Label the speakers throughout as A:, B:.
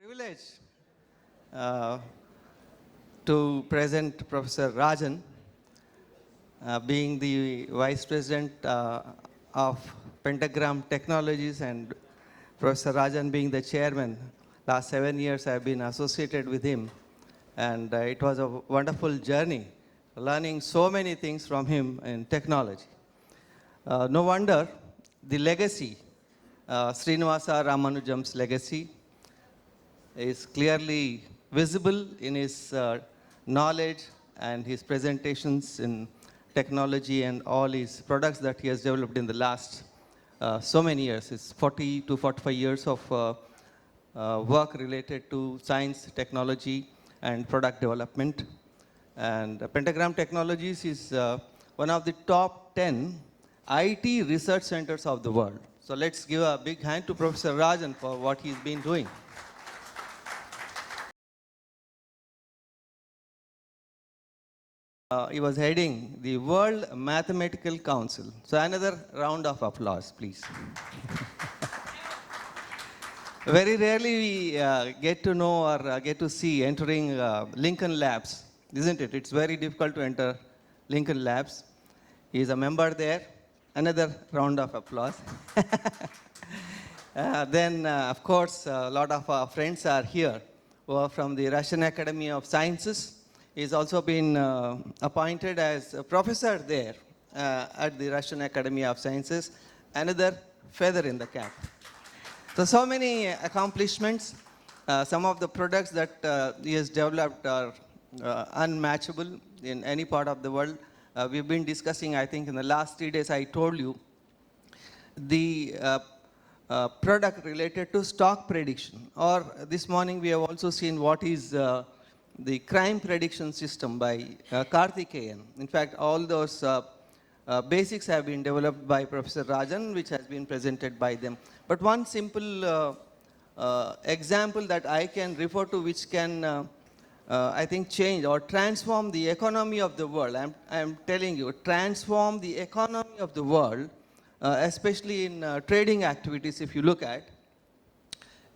A: Privilege uh, to present Professor Rajan, being the Vice President of Pentagram Technologies, and Professor Rajan being the Chairman. Last 7 years I have been associated with him, and it was a wonderful journey, learning so many things from him in technology. No wonder the legacy, Srinivasa Ramanujam's legacy, is clearly visible in his knowledge and his presentations in technology and all his products that he has developed in the last so many years. It's 40 to 45 years of work related to science, technology, and product development. And Pentagram Technologies is one of the top 10 IT research centers of the world. So let's give a big hand to Professor Rajan for what he's been doing. He was heading the World Mathematical Council. So another round of applause, please. Very rarely we get to know or get to see entering Lincoln Labs, isn't it? It's very difficult to enter Lincoln Labs. He is a member there. Another round of applause. Then, of course, a lot of our friends are here who are from the Russian Academy of Sciences. He's also been appointed as a professor there at the Russian Academy of Sciences. Another feather in the cap. So many accomplishments. Some of the products that he has developed are unmatchable in any part of the world. We've been discussing, I think in the last 3 days, I told you, the product related to stock prediction. Or this morning we have also seen what is the crime prediction system by Karthikeyan. In fact, all those basics have been developed by Professor Rajan, which has been presented by them. But one simple example that I can refer to, which can, I think, change or transform the economy of the world. I'm telling you, transform the economy of the world, especially in trading activities, if you look at,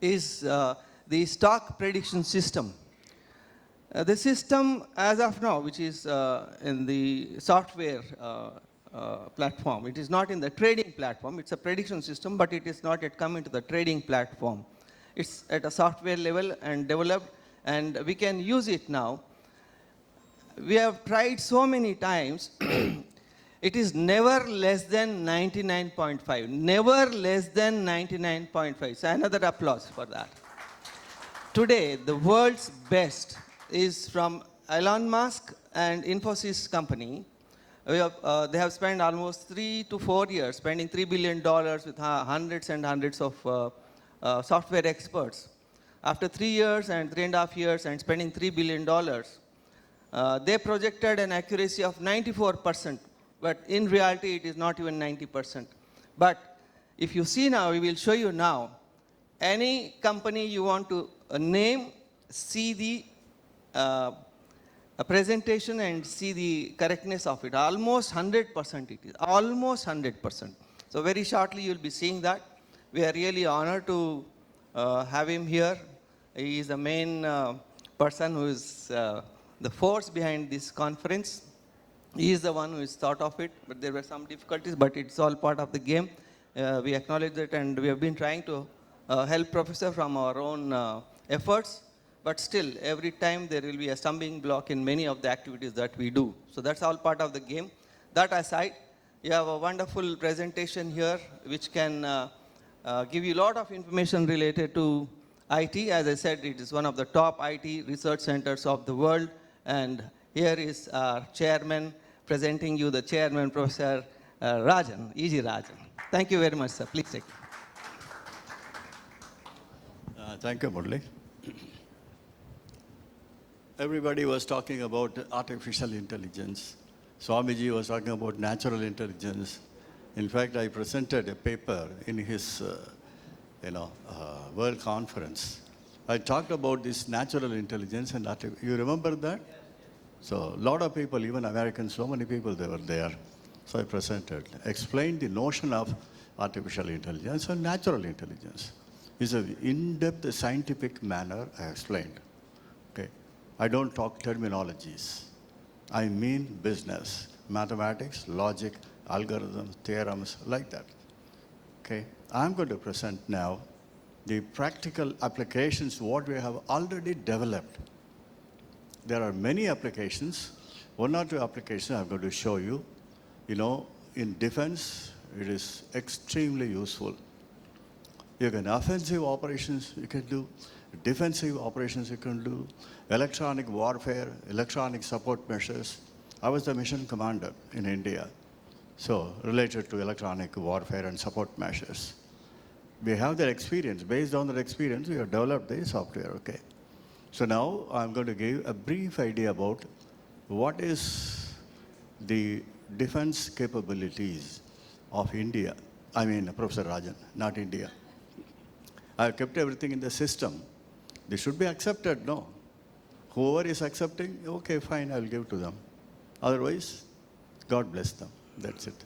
A: is the stock prediction system. The system, as of now, which is in the software platform, it is not in the trading platform. It's a prediction system, but it is not yet come into the trading platform. It's at a software level and developed, and we can use it now. We have tried so many times. It is never less than 99.5. Never less than 99.5. So another applause for that. Today, the world's best is from Elon Musk and Infosys company. They have spent almost 3 to 4 years, spending $3 billion with hundreds and hundreds of software experts. After 3 years and 3.5 years and spending $3 billion, they projected an accuracy of 94%. But in reality, it is not even 90%. But if you see now, we will show you now, any company you want to name, see the a presentation and see the correctness of it. Almost 100% it is. Almost 100%. So very shortly you'll be seeing that. We are really honored to have him here. He is the main person who is the force behind this conference. He is the one who is thought of it, but there were some difficulties, but it's all part of the game. We acknowledge it, and we have been trying to help Professor from our own efforts. But still, every time there will be a stumbling block in many of the activities that we do. So that's all part of the game. That aside, you have a wonderful presentation here, which can give you a lot of information related to IT. As I said, it is one of the top IT research centers of the world. And here is our chairman presenting you, the chairman, Professor Rajan, E.G. Rajan. Thank you very much, sir. Please take it.
B: Thank you, Murli. Everybody was talking about artificial intelligence. Swamiji was talking about natural intelligence. In fact, I presented a paper in his world conference. I talked about this natural intelligence and you remember that? So a lot of people, even Americans, so many people, they were there. So I presented, explained the notion of artificial intelligence and natural intelligence. It's an in-depth scientific manner I explained. Okay. I don't talk terminologies. I mean business, mathematics, logic, algorithms, theorems, like that. Okay. I'm going to present now the practical applications, what we have already developed. There are many applications. One or two applications I'm going to show you. You know, in defense, it is extremely useful. You can offensive operations you can do, defensive operations you can do, electronic warfare, electronic support measures. I was the mission commander in India, so related to electronic warfare and support measures. We have that experience. Based on that experience, we have developed the software, okay? So now I'm going to give a brief idea about what is the defense capabilities of India. I mean, Professor Rajan, not India. I've kept everything in the system. They should be accepted, no? Whoever is accepting, okay, fine, I'll give to them. Otherwise, God bless them. That's it.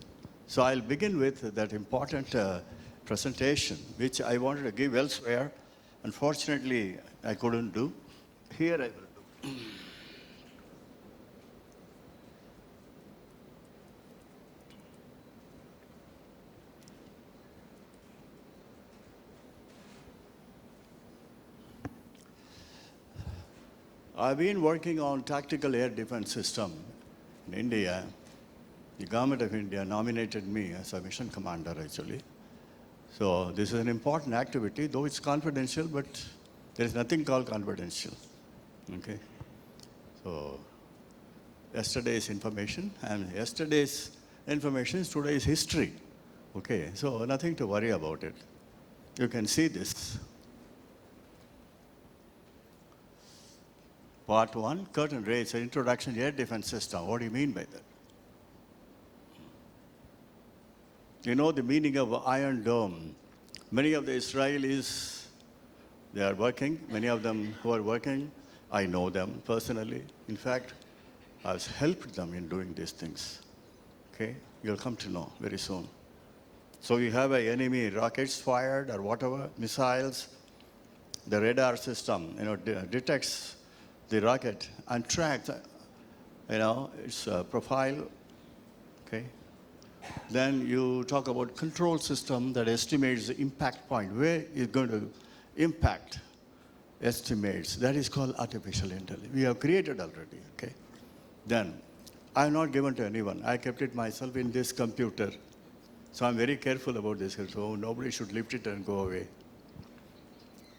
B: So I'll begin with that important presentation, which I wanted to give elsewhere. Unfortunately, I couldn't do. Here I will do. I've been working on tactical air defense system in India. The government of India nominated me as a mission commander, actually. So this is an important activity, though it's confidential, but there is nothing called confidential. Okay? So yesterday's information, and yesterday's information is today's history. Okay, so nothing to worry about it. You can see this. Part 1, curtain raise, an introduction to air defense system. What do you mean by that? You know the meaning of Iron Dome. Many of the Israelis, they are working. Many of them who are working, I know them personally. In fact, I've helped them in doing these things. Okay? You'll come to know very soon. So you have an enemy rockets fired or whatever, missiles. The radar system, detects the rocket and tracks, its profile. Okay? Then you talk about control system that estimates the impact point, where it's going to impact, estimates. That is called artificial intelligence. We have created already, okay? Then, I have not given to anyone. I kept it myself in this computer. So I'm very careful about this, so nobody should lift it and go away.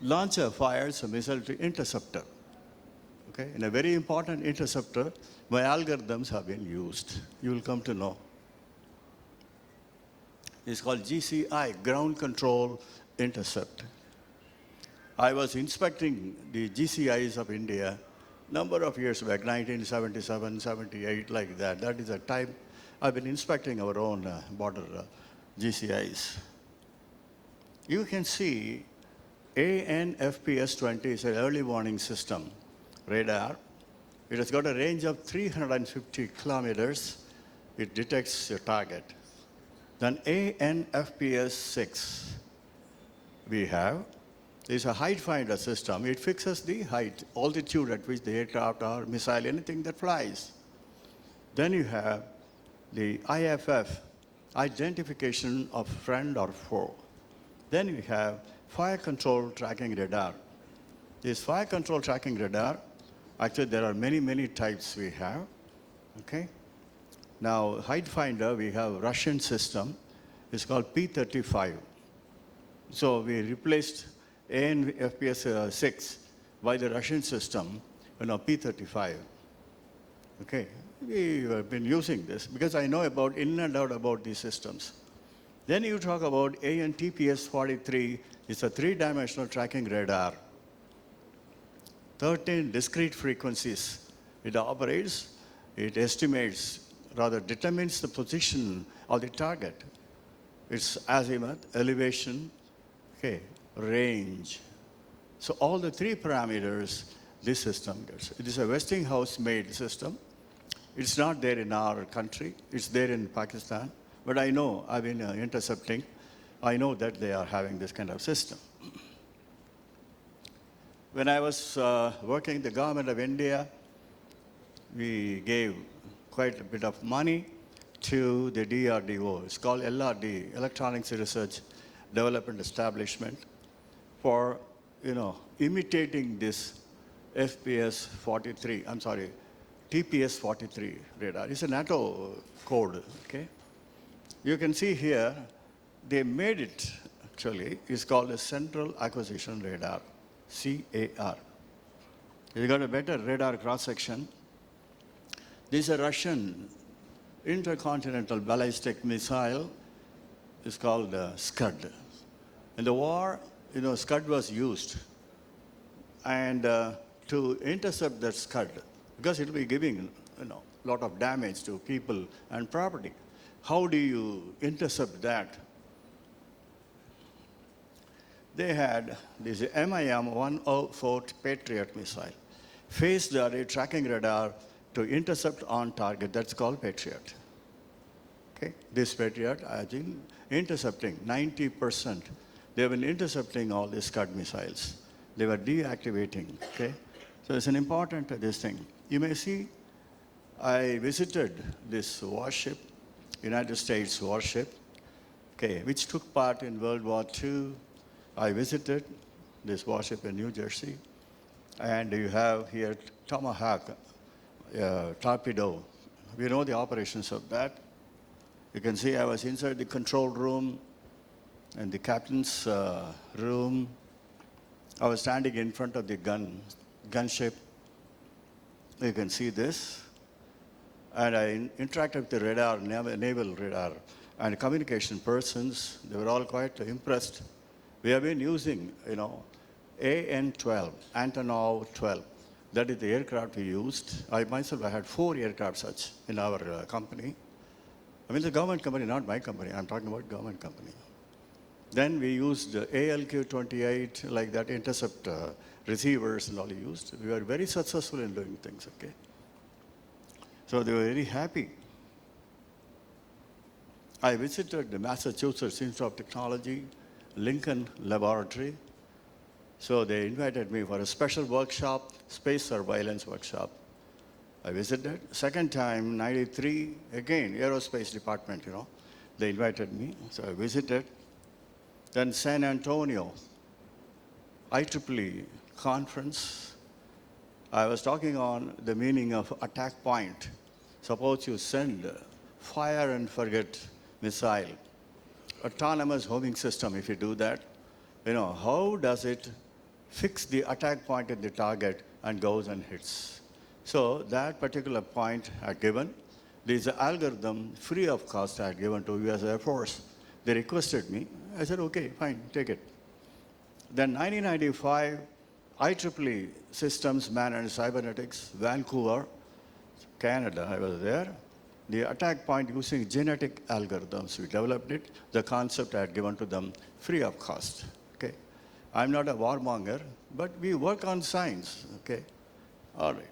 B: Launcher fires a missile to interceptor. Okay? In a very important interceptor, my algorithms have been used. You will come to know. It's called GCI, Ground Control Intercept. I was inspecting the GCIs of India number of years back, 1977, 78, like that. That is the time I've been inspecting our own border GCIs. You can see ANFPS-20 is an early warning system radar. It has got a range of 350 kilometers. It detects your target. Then ANFPS-6 we have is a height finder system. It fixes the height, altitude at which the aircraft or missile, anything that flies. Then you have the IFF, identification of friend or foe. Then you have fire control tracking radar. This fire control tracking radar, actually there are many, many types we have, okay? Now, height finder, we have Russian system. It's called P35. So we replaced ANFPS-6 by the Russian system, P35. Okay, we have been using this because I know about in and out about these systems. Then you talk about ANTPS-43. It's a three-dimensional tracking radar. 13 discrete frequencies. It operates, it estimates, rather determines the position of the target. It's azimuth, elevation, okay, range. So all the three parameters this system gets. It is a Westinghouse-made system. It's not there in our country. It's there in Pakistan. But I know, I've been intercepting. I know that they are having this kind of system. When I was working in the government of India, we gave quite a bit of money to the DRDO. It's called LRD, Electronics Research Development Establishment, for imitating this TPS 43 radar. It's a NATO code, okay? You can see here, they made it, actually, it's called a Central Acquisition Radar, CAR. It's got a better radar cross-section. This is a Russian intercontinental ballistic missile. It's called Scud. In the war, Scud was used. And to intercept that Scud, because it will be giving a lot of damage to people and property. How do you intercept that? They had this MIM-104 Patriot missile, phased array tracking radar to intercept on target. That's called Patriot. Okay, this Patriot has been intercepting 90%. They've been intercepting all these Scud missiles. They were deactivating. Okay, so it's an important this thing. You may see, I visited this warship, United States warship, okay, which took part in World War II. I visited this warship in New Jersey, and you have here Tomahawk torpedo. We know the operations of that. You can see I was inside the control room and the captain's room. I was standing in front of the gunship. You can see this. And I interacted with the radar, naval radar, and communication persons. They were all quite impressed. We have been using, AN-12, Antonov 12. That is the aircraft we used. I had 4 aircraft such in our company. I mean, the government company, not my company. I'm talking about government company. Then we used ALQ-28, like that, intercept receivers and all used. We were very successful in doing things, okay? So they were very happy. I visited the Massachusetts Institute of Technology, Lincoln Laboratory. So they invited me for a special workshop, space surveillance workshop. I visited. Second time, 93, again, aerospace department, they invited me. So I visited. Then San Antonio, IEEE conference. I was talking on the meaning of attack point. Suppose you send fire and forget missile, autonomous homing system, if you do that, how does it fix the attack point at the target and goes and hits? So that particular point I had given. This algorithm, free of cost, I had given to US Air Force. They requested me. I said, okay, fine, take it. Then 1995, IEEE Systems Managed Cybernetics, Vancouver, Canada, I was there. The attack point using genetic algorithms, we developed it. The concept I had given to them, free of cost, okay? I'm not a warmonger, but we work on science, okay? All right.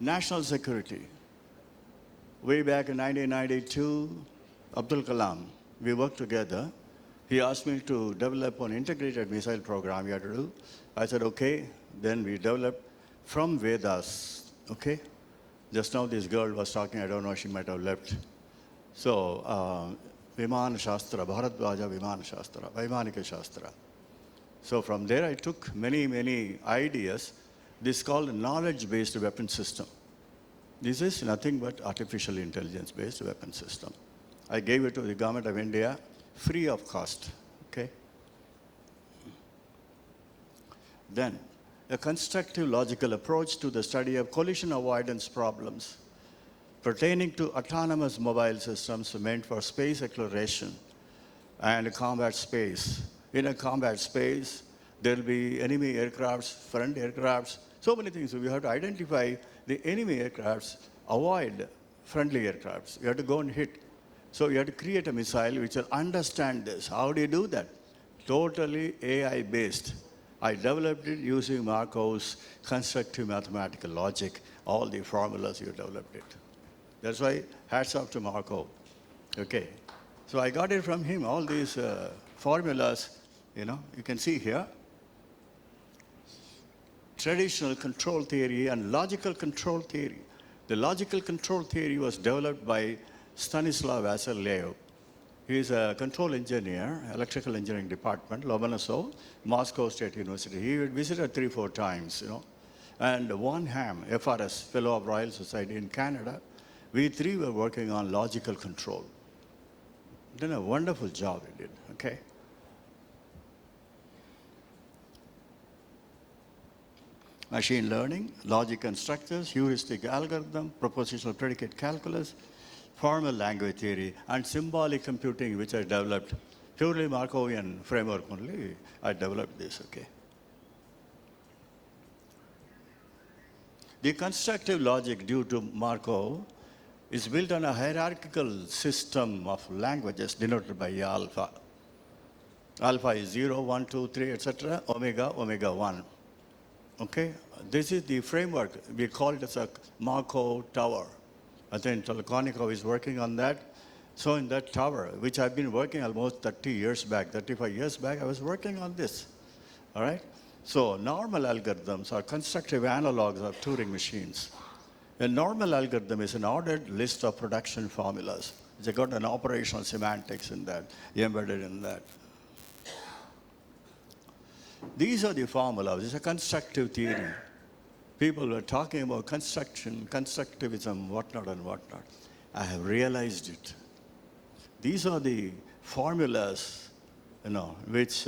B: National security. Way back in 1992, Abdul Kalam, we worked together. He asked me to develop an integrated missile program he had to do. I said, okay. Then we developed from Vedas, okay? Just now this girl was talking, I don't know, she might have left. So, Viman Shastra, Bharadwaja Viman Shastra, Vaimanika Shastra. So from there I took many, many ideas. This is called a knowledge-based weapon system. This is nothing but artificial intelligence-based weapon system. I gave it to the government of India, free of cost, okay? Then, a constructive logical approach to the study of collision avoidance problems pertaining to autonomous mobile systems meant for space exploration and combat space. In a combat space, there will be enemy aircrafts, friend aircrafts, so many things. So we have to identify the enemy aircrafts, avoid friendly aircrafts. You have to go and hit. So you have to create a missile which will understand this. How do you do that? Totally AI-based. I developed it using Markov's constructive mathematical logic, all the formulas, you developed it. That's why hats off to Markov. Okay. So I got it from him, all these formulas, you can see here. traditional control theory and logical control theory. The logical control theory was developed by Stanislav Vassiliev. He is a control engineer, electrical engineering department, Lomonosov, Moscow State University. He visited 3-4 times, And Von Ham, FRS, Fellow of Royal Society in Canada, we three were working on logical control. Done a wonderful job he did, okay? Machine learning, logic and structures, heuristic algorithm, propositional predicate calculus, formal language theory, and symbolic computing, which I developed. Purely Markovian framework only, I developed this, okay? The constructive logic due to Markov is built on a hierarchical system of languages denoted by alpha. Alpha is 0, 1, 2, 3, etc., omega, omega 1. Okay? This is the framework. We call it as a Markov tower. I think Tolkonikov is working on that. So in that tower, which I've been working almost 30 years back, 35 years back, I was working on this. All right? So normal algorithms are constructive analogs of Turing machines. A normal algorithm is an ordered list of production formulas. It's got an operational semantics in that, embedded in that. These are the formulas. It's a constructive theory. People were talking about construction, constructivism, whatnot and whatnot. I have realized it. These are the formulas, which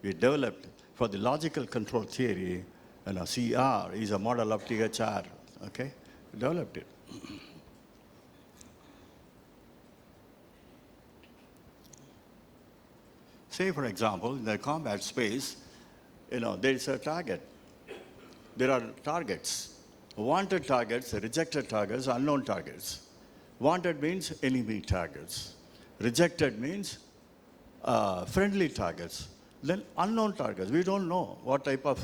B: we developed for the logical control theory. CR is a model of THR. Okay, we developed it. Say, for example, in the combat space, there is a target. There are targets. Wanted targets, rejected targets, unknown targets. Wanted means enemy targets. Rejected means friendly targets. Then unknown targets. We don't know what type of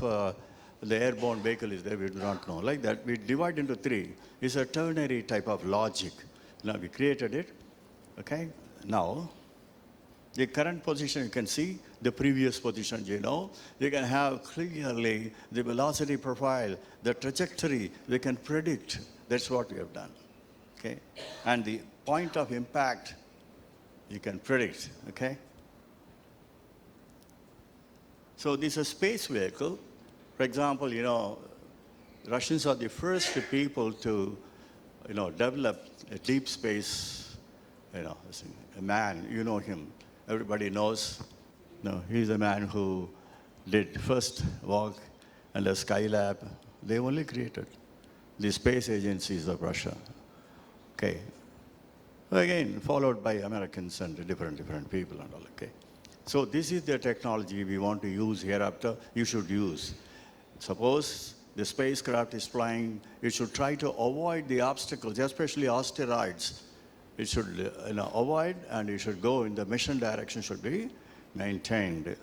B: the airborne vehicle is there. We do not know. Like that, we divide into three. It's a ternary type of logic. Now, we created it. Okay? Now, the current position, you can see the previous position, You can have clearly the velocity profile, the trajectory, we can predict. That's what we have done, okay? And the point of impact, you can predict, okay? So this is a space vehicle. For example, Russians are the first people to, develop a deep space, a man, you know him. Everybody knows, he's a man who did first walk and a Skylab. They only created the space agencies of Russia. Okay. Again, followed by Americans and different people and all, okay. So this is the technology we want to use hereafter. You should use. Suppose the spacecraft is flying, it should try to avoid the obstacles, especially asteroids. It should avoid, and it should go in the mission direction should be maintained.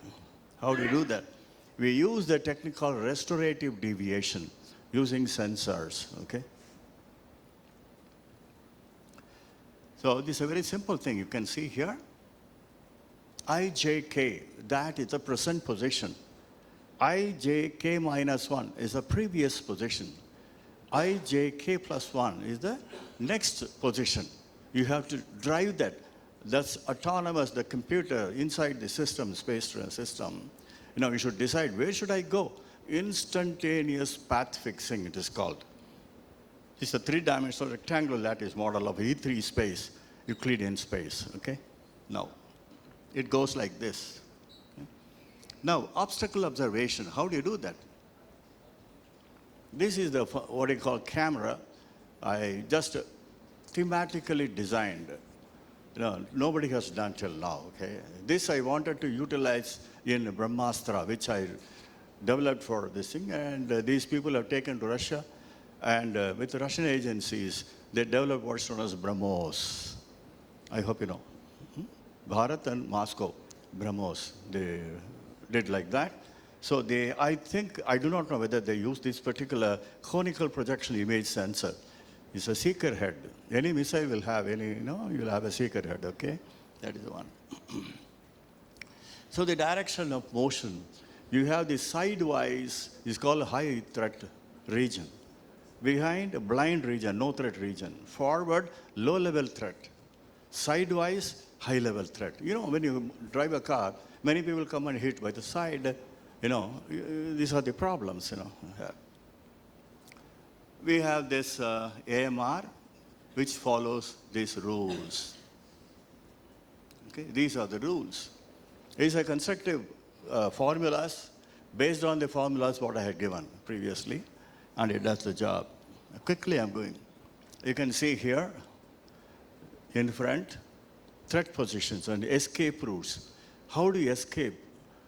B: How do you do that? We use the technique called restorative deviation using sensors, okay? So this is a very simple thing. You can see here. IJK, that is the present position. IJK minus 1 is the previous position. IJK plus 1 is the next position. You have to drive that. That's autonomous, the computer inside the system, space system. You should decide, where should I go? Instantaneous path fixing, it is called. It's a three-dimensional rectangular lattice model of E3 space, Euclidean space, okay? Now, it goes like this. Okay? Now, obstacle observation, how do you do that? This is the what I call camera. I just thematically designed. Nobody has done till now, okay? This I wanted to utilize in Brahmastra, which I developed for this thing, and these people have taken to Russia, and with the Russian agencies, they developed what's known as BrahMos. I hope you know. Bharat and Moscow, BrahMos, they did like that. So I do not know whether they use this particular conical projection image sensor. It's a seeker head. Any missile will have you'll have a seeker head, okay? That is the one. So the direction of motion, You have the sidewise, it's called high threat region. Behind, a blind region, no threat region. Forward, low level threat. Sidewise, high level threat. You know, when you drive a car, many people come and hit by the side. You know, these are the problems, you know. We have this AMR, which follows these rules. Okay, these are the rules. These are constructive formulas based on the formulas what I had given previously, and it does the job. Quickly I'm going. You can see here, in front, threat positions and escape routes. How do you escape?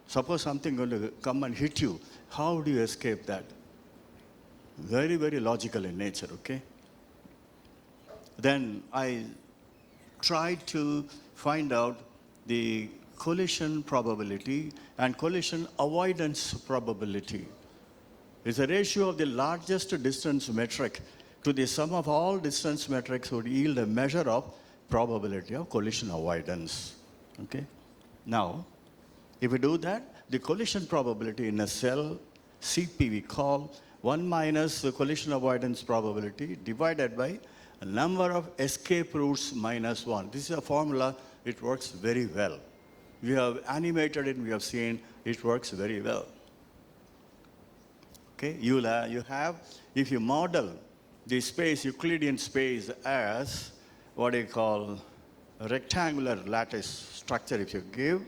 B: Suppose something going to come and hit you. How do you escape that? Very, very logical in nature, okay? Then I tried to find out the collision probability and collision avoidance probability. It's a ratio of the largest distance metric to the sum of all distance metrics would yield a measure of probability of collision avoidance. Okay? Now, if we do that, the collision probability in a cell, CP we call 1 minus the collision avoidance probability divided by a number of escape routes minus 1. This is a formula, it works very well. We have animated it, we have seen it works very well. Okay, you have, if you model the space, Euclidean space as what you call a rectangular lattice structure, if you give,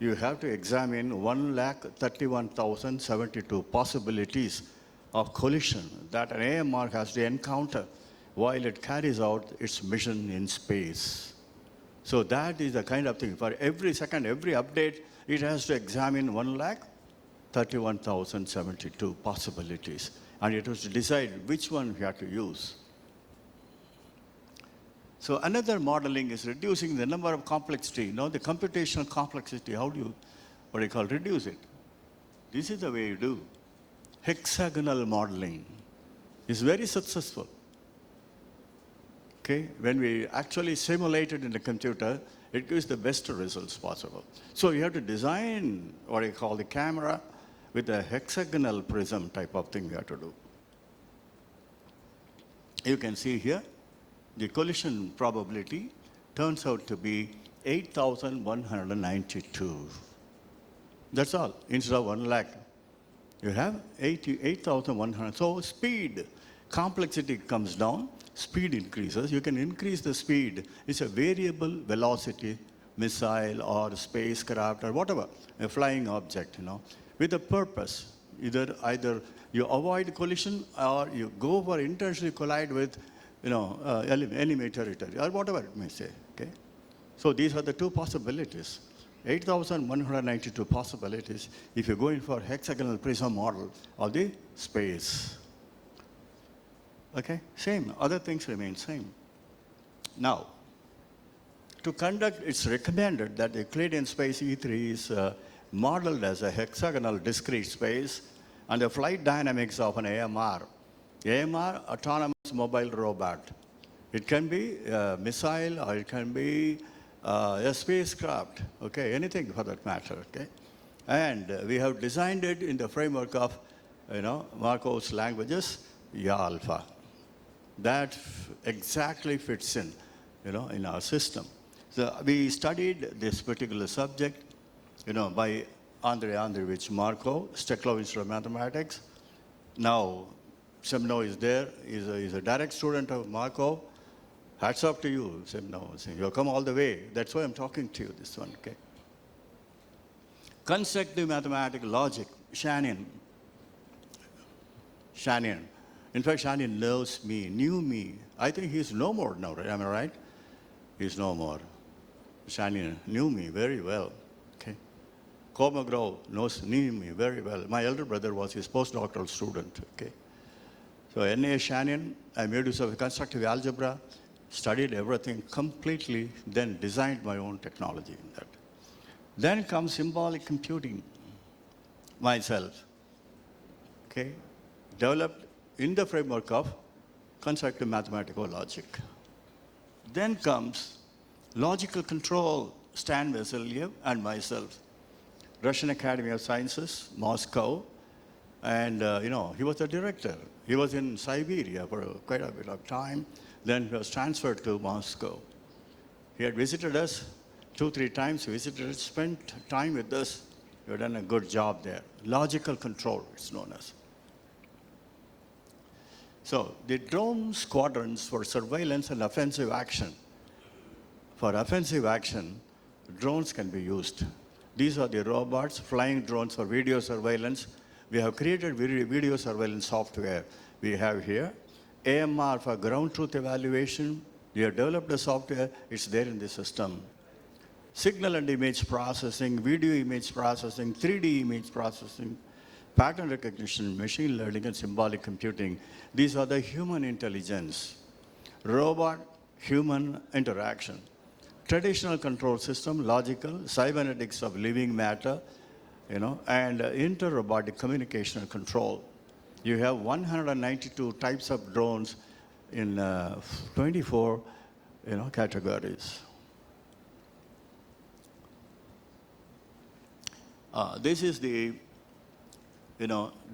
B: you have to examine 131,072 possibilities of collision that an AMR has to encounter while it carries out its mission in space. So that is the kind of thing. For every second, every update, it has to examine 131,072 possibilities. And it has to decide which one we have to use. So another modeling is reducing the number of complexity. You know, the computational complexity, how do you, reduce it? This is the way you do. Hexagonal modeling is very successful. Okay, when we actually simulate it in the computer, it gives the best results possible. So you have to design what you call the camera with a hexagonal prism type of thing you have to do. You can see here, the collision probability turns out to be 8,192. That's all, instead of 1 lakh. You have 8,100. So speed, complexity comes down, speed increases. You can increase the speed. It's a variable velocity missile or spacecraft or whatever, a flying object, you know, with a purpose. Either you avoid collision or you go for intentionally collide with, enemy territory or whatever it may say, okay? So these are the two possibilities. 8,192 possibilities if you go in for hexagonal prism model of the space. Okay, same, other things remain same. Now, to conduct, it's recommended that the Euclidean space E3 is modeled as a hexagonal discrete space and the flight dynamics of an AMR. AMR, autonomous mobile robot. It can be a missile or it can be a spacecraft, okay, anything for that matter, okay? And we have designed it in the framework of, Markov's languages, YA-alpha. That exactly fits in, in our system. So we studied this particular subject, by Andrei Andreevich Markov, Steklov Institute of Mathematics. Now, Semno is there, he's a direct student of Markov. Hats off to you, Semno. You've come all the way. That's why I'm talking to you, this one, okay? Constructive mathematical logic, Shannon. In fact, Shannon knows me, knew me. I think he's no more now, right? Am I right? He's no more. Shannon knew me very well, okay? Komogrov knew me very well. My elder brother was his postdoctoral student, okay? So N.A. Shannon, I made use of constructive algebra, studied everything completely, then designed my own technology in that. Then comes symbolic computing, myself, okay? Developed in the framework of constructive mathematical logic. Then comes logical control, Stan Vasiliev and myself. Russian Academy of Sciences, Moscow, and he was the director. He was in Siberia for quite a bit of time. Then he was transferred to Moscow. He had visited us 2-3 times, visited us, spent time with us. He had done a good job there. Logical control, it's known as. So the drone squadrons for surveillance and offensive action. For offensive action, drones can be used. These are the robots, flying drones for video surveillance. We have created video surveillance software. We have here AMR for ground truth evaluation. We have developed a software, it's there in the system. Signal and image processing, video image processing, 3D image processing, pattern recognition, machine learning, and symbolic computing. These are the human intelligence. Robot-human interaction. Traditional control system, logical, cybernetics of living matter, and inter-robotic communication and control. You have 192 types of drones in 24 categories. This is the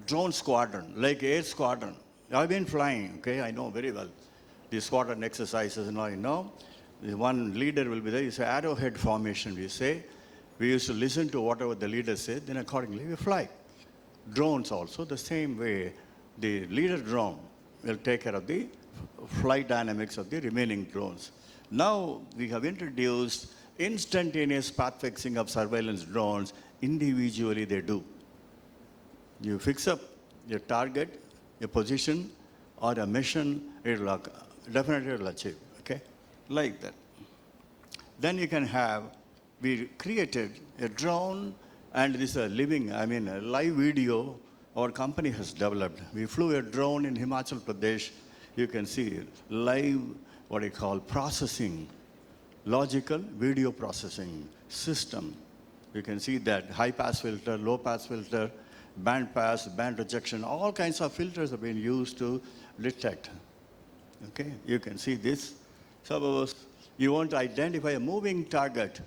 B: drone squadron, like air squadron. I've been flying, okay, I know very well. The squadron exercises, the one leader will be there. It's an arrowhead formation, we say. We used to listen to whatever the leader said, then accordingly we fly. Drones also, the same way. The leader drone will take care of the flight dynamics of the remaining drones. Now we have introduced instantaneous path fixing of surveillance drones. Individually they do. You fix up your target, your position, or a mission, definitely it will achieve, okay? Like that. Then you can have, we created a drone, and this is a live video our company has developed. We flew a drone in Himachal Pradesh. You can see live, processing, logical video processing system. You can see that high pass filter, low pass filter, band pass, band rejection, all kinds of filters have been used to detect. Okay, you can see this. Suppose you want to identify a moving target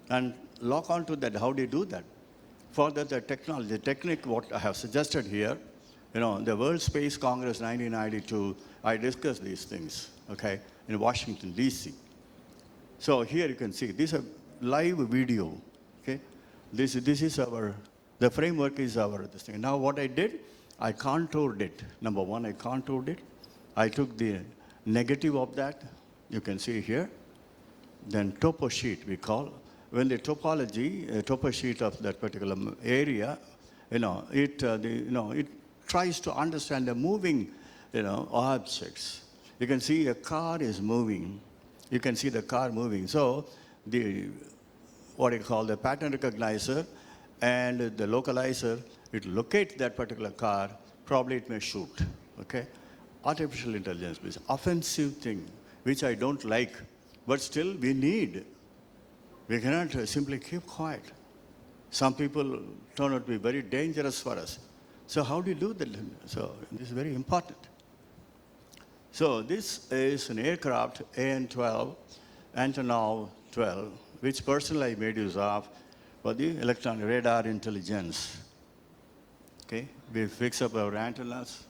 B: and lock onto that. How do you do that? For that, the technique, what I have suggested here, the World Space Congress 1992, I discussed these things, okay, in Washington, D.C. So here you can see, this is a live video, okay? This is the framework is this thing. Now what I did, I contoured it. Number one, I contoured it. I took the negative of that, you can see here. Then topo sheet, we call. When the topology, topo sheet of that particular area, it tries to understand the moving, objects. You can see a car is moving. You can see the car moving. So the pattern recognizer and the localizer, it locates that particular car. Probably it may shoot. Okay, artificial intelligence is offensive thing, which I don't like, but still we need. We cannot simply keep quiet. Some people turn out to be very dangerous for us. So how do you do that? So this is very important. So this is an aircraft AN-12, Antonov 12, which personally I made use of for the electronic radar intelligence. Okay, we fix up our antennas.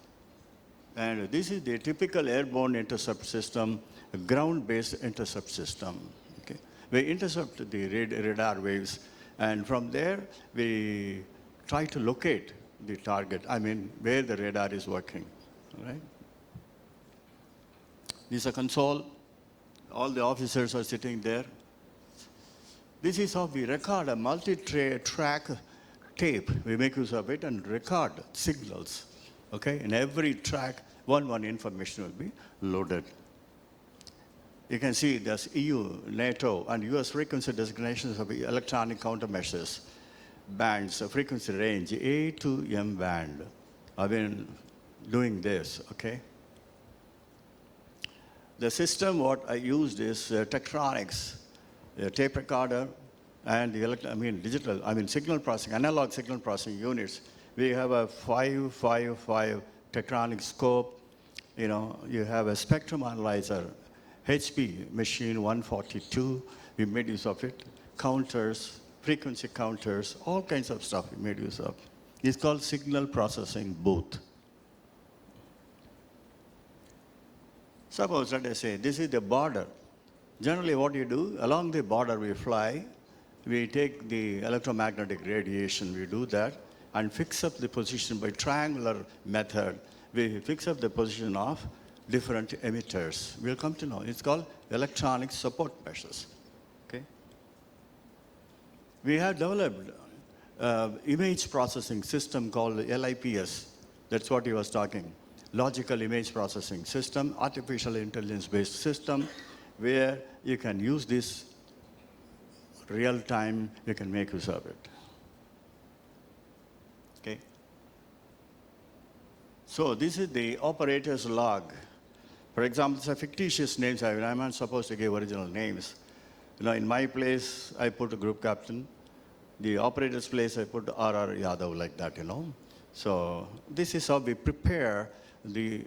B: And this is the typical airborne intercept system, a ground-based intercept system. Okay, we intercept the radar waves, and from there we try to locate the target, where the radar is working, all right? This is a console. All the officers are sitting there. This is how we record a multi-track tape. We make use of it and record signals. Okay, in every track, one information will be loaded. You can see there's EU, NATO, and US frequency designations of electronic countermeasures, bands, frequency range, A to M band. I've been doing this, okay? The system, what I used is Tektronix, a tape recorder, and the signal processing, analog signal processing units. We have a 555 Tektronix scope. You have a spectrum analyzer, HP machine 142. We made use of it. Counters, frequency counters, all kinds of stuff we made use of. It's called signal processing booth. Suppose, let us say, this is the border. Generally what you do, along the border we fly, we take the electromagnetic radiation, we do that, and fix up the position by triangular method. We fix up the position of different emitters. We'll come to know. It's called electronic support measures. Okay? We have developed image processing system called LIPS. That's what he was talking. Logical image processing system, artificial intelligence-based system, where you can use this real time, you can make use of it. Okay? So this is the operator's log. For example, it's a fictitious names. I'm not supposed to give original names. In my place, I put a group captain. The operator's place, I put R.R. Yadav, like that, So this is how we prepare the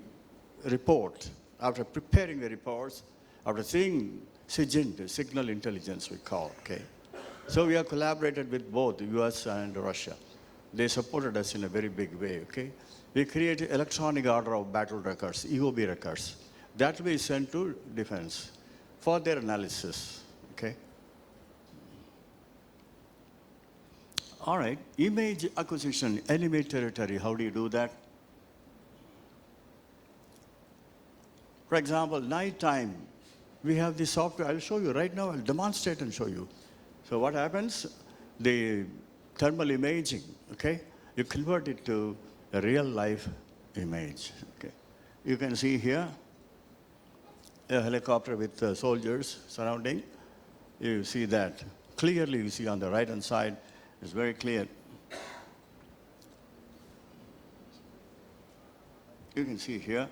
B: report. After preparing the reports, after seeing SIGINT, signal intelligence we call, okay? So we have collaborated with both US and Russia. They supported us in a very big way, okay? We created electronic order of battle records, EOB records. That will be sent to defense for their analysis, okay? All right, image acquisition, enemy territory, how do you do that? For example, nighttime, we have this software. I'll show you right now. I'll demonstrate and show you. So what happens? The thermal imaging, okay? You convert it to a real-life image, okay? You can see here a helicopter with soldiers surrounding. You see that. Clearly, you see on the right-hand side, it's very clear. You can see here.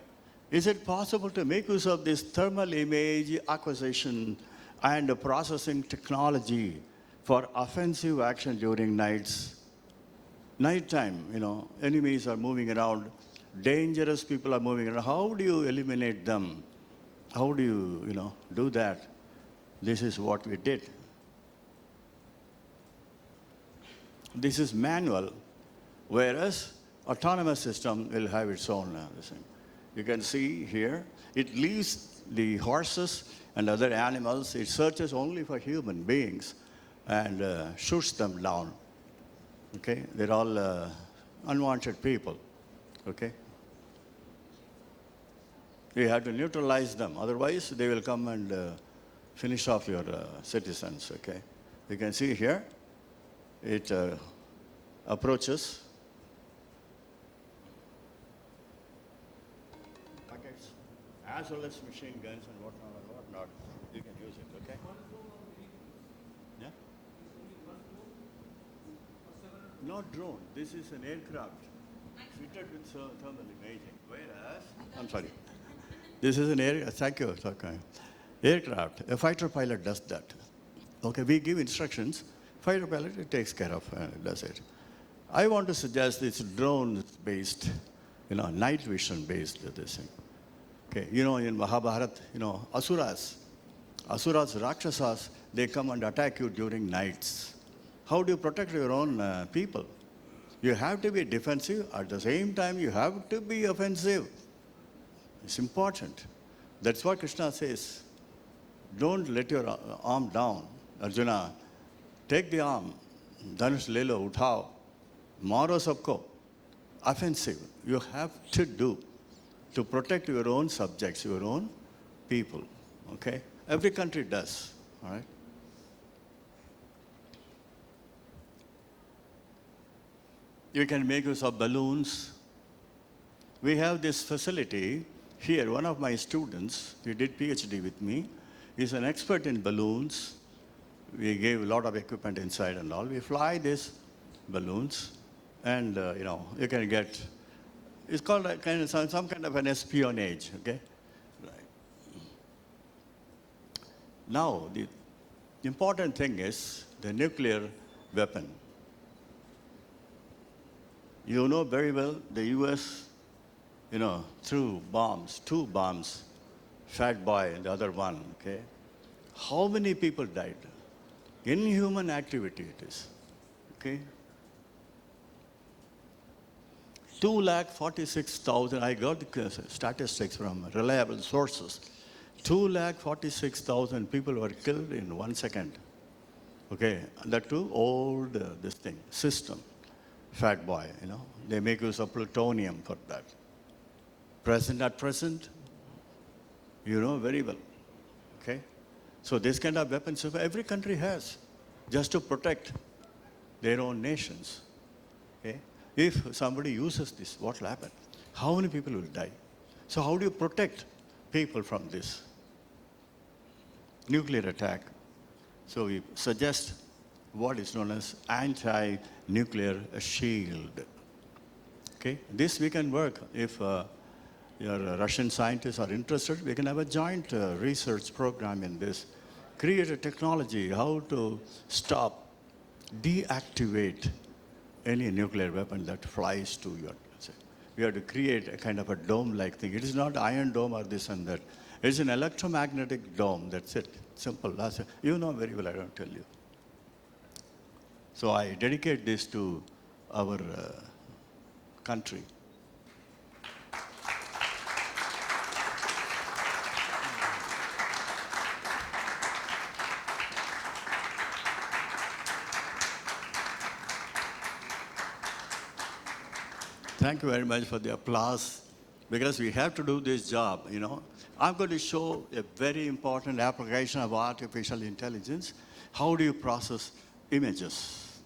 B: Is it possible to make use of this thermal image acquisition and processing technology for offensive action during nights? Nighttime, enemies are moving around, dangerous people are moving around. How do you eliminate them? How do you, do that? This is what we did. This is manual, whereas autonomous system will have its own thing. You can see here, it leaves the horses and other animals. It searches only for human beings and shoots them down. Okay? They're all unwanted people. Okay? You have to neutralize them. Otherwise, they will come and finish off your citizens. Okay? You can see here, it approaches. As well as machine guns and whatnot, you can use it, okay? Yeah? Not drone. This is an aircraft fitted with thermal imaging. Whereas, I'm sorry. This is an thank you, okay. Aircraft. A fighter pilot does that. Okay, we give instructions. Fighter pilot, it takes care of, does it. I want to suggest it's drone-based, night vision-based, this thing. Okay, in Mahabharata, Asuras, Rakshasas, they come and attack you during nights. How do you protect your own people? You have to be defensive. At the same time, you have to be offensive. It's important. That's what Krishna says. Don't let your arm down. Arjuna, take the arm. Dhanush le lo, uthao. Maro sabko. Offensive. You have to do. To protect your own subjects, your own people, okay? Every country does, all right? You can make use of balloons. We have this facility here. One of my students, he did PhD with me, is an expert in balloons. We gave a lot of equipment inside and all. We fly these balloons, and you can get. It's called some kind of an espionage, okay? Right. Now, the important thing is the nuclear weapon. You know very well the US, threw bombs, 2 bombs, Fat Boy and the other one, okay? How many people died? Inhuman activity it is. Okay? 246,000, I got the statistics from reliable sources. 246,000 people were killed in 1 second. Okay, that too old, this thing, system. Fat boy, they make use of plutonium for that. At present, you know very well. Okay? So this kind of weapons every country has, just to protect their own nations. Okay? If somebody uses this, what will happen? How many people will die? So how do you protect people from this nuclear attack? So we suggest what is known as anti-nuclear shield. Okay? This we can work. If your Russian scientists are interested, we can have a joint research program in this. Create a technology, how to stop, deactivate any nuclear weapon that flies to your. We have to create a kind of a dome-like thing. It is not iron dome or this and that. It's an electromagnetic dome, that's it. Simple. That's it. You know very well, I don't tell you. So I dedicate this to our country. Thank you very much for the applause, because we have to do this job, I'm going to show a very important application of artificial intelligence. How do you process images?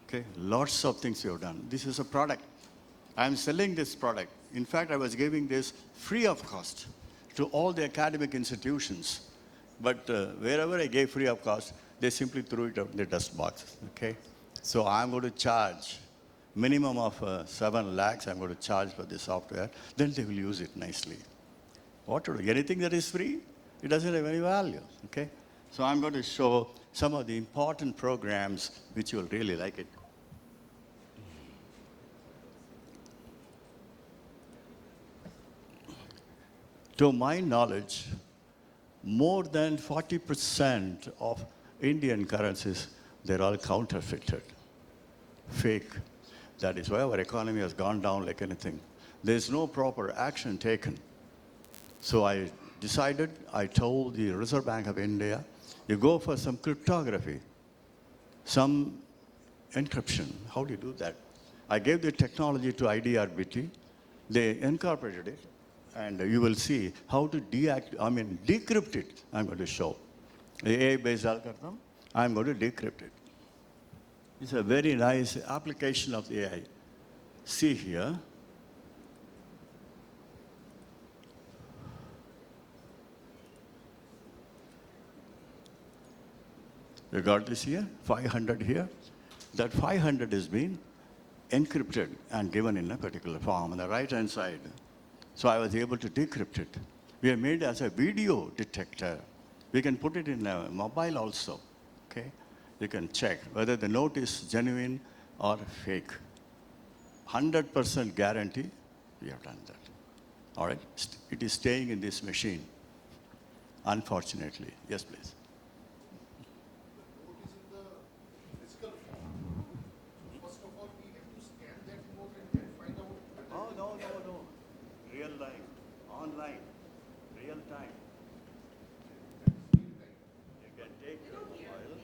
B: Okay, lots of things you have done. This is a product. I'm selling this product. In fact, I was giving this free of cost to all the academic institutions. But wherever I gave free of cost, they simply threw it out in the dust box. Okay? So I'm going to charge minimum of 7 lakhs. I'm going to charge for this software. Then they will use it nicely. What to do? Anything that is free, it doesn't have any value. Okay? So I'm going to show some of the important programs which you will really like it. To my knowledge, more than 40% of Indian currencies, they're all counterfeited, fake. That is why our economy has gone down like anything. There's no proper action taken. So I told the Reserve Bank of India, you go for some cryptography, some encryption. How do you do that? I gave the technology to IDRBT. They incorporated it. And you will see how to decrypt it. I'm going to show. The AI-based algorithm, I'm going to decrypt it. It's a very nice application of the AI. See here. You got this here, 500 here. That 500 is being encrypted and given in a particular form on the right-hand side. So I was able to decrypt it. We have made it as a video detector. We can put it in a mobile also. Okay? You can check whether the note is genuine or fake. 100% guarantee, we have done that. All right? It is staying in this machine, unfortunately. Yes, please. Online, real time. You can take your mobile,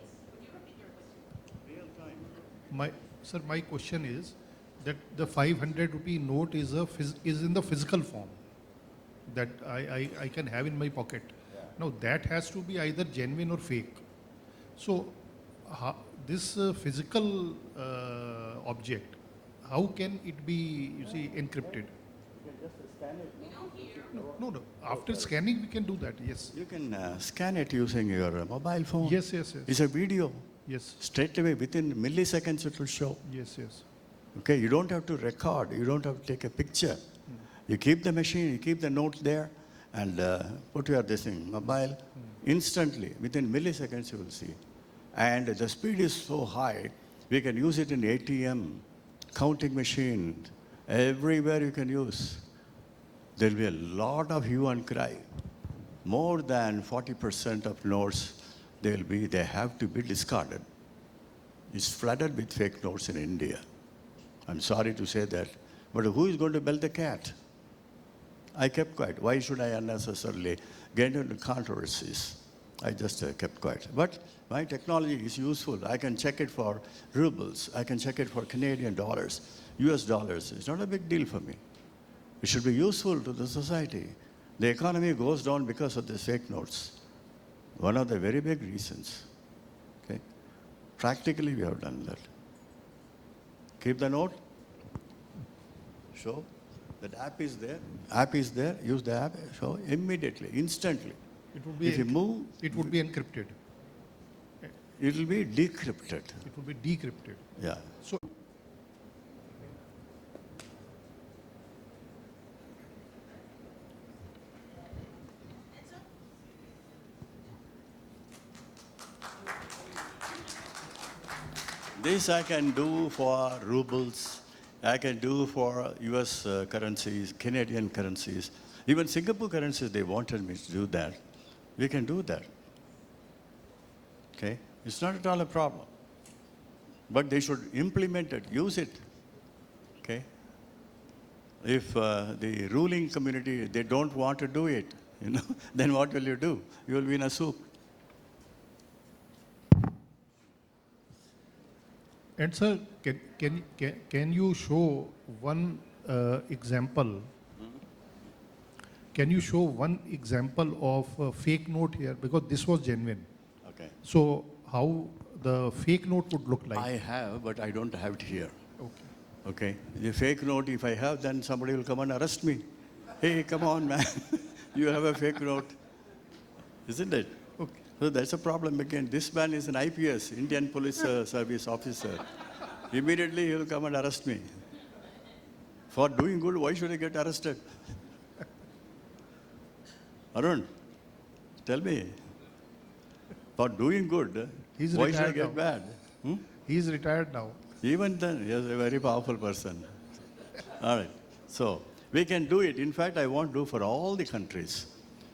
B: real time.
C: Sir, my question is that the 500 rupee note is in the physical form that I can have in my pocket.
B: Yeah.
C: Now that has to be either genuine or fake. So this physical object, how can it be, encrypted?
B: You can just scan it.
C: No. After scanning, we can do that. Yes.
B: You can scan it using your mobile phone.
C: Yes.
B: It's a video.
C: Yes.
B: Straight away, within milliseconds, it will show.
C: Yes.
B: Okay, you don't have to record. You don't have to take a picture. You keep the machine, you keep the note there, and put your mobile. Instantly, within milliseconds, you will see. And the speed is so high, we can use it in ATM, counting machine. Everywhere you can use. There will be a lot of hue and cry. More than 40% of notes they have to be discarded. It's flooded with fake notes in India. I'm sorry to say that, but who is going to bell the cat? I kept quiet. Why should I unnecessarily get into controversies? I just kept quiet. But my technology is useful. I can check it for rubles. I can check it for Canadian dollars, US dollars. It's not a big deal for me. It should be useful to the society. The economy goes down because of these fake notes. One of the very big reasons. Okay? Practically, we have done that. Keep the note. Show. That app is there. App is there. Use the app. Show immediately, instantly.
C: It would be
B: If you move,
C: it would be encrypted.
B: it will be decrypted.
C: It would be decrypted.
B: Yeah.
C: So
B: This I can do for rubles. I can do for US currencies, Canadian currencies. Even Singapore currencies, they wanted me to do that. We can do that. Okay? It's not at all a problem. But they should implement it, use it. Okay? If the ruling community, they don't want to do it, then what will you do? You will be in a soup.
C: and sir, can you show one example? Can you show one example of a fake note here? Because this was genuine.
B: Okay.
C: So how the fake note would look like?
B: I have, but I don't have it here.
C: Okay.
B: Okay? The fake note, if I have, then somebody will come and arrest me. Hey, come on, man. You have a fake note. Isn't it?
C: Okay.
B: So that's a problem again. This man is an IPS, Indian Police Service officer. Immediately he will come and arrest me. For doing good, why should I get arrested? Arun, tell me. For doing good,
C: He's
B: why should I
C: retired
B: get
C: now.
B: bad? Hmm?
C: He is retired now.
B: Even then, he is a very powerful person. All right. So we can do it. In fact, I want to do for all the countries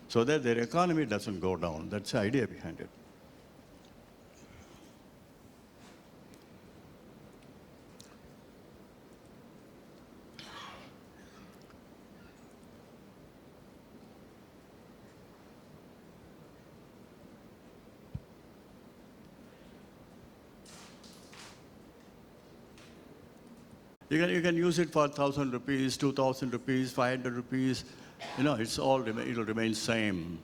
B: so that their economy doesn't go down. That's the idea behind it. You can use it for 1,000 rupees, 2,000 rupees, 500 rupees. It's all, it'll remain same.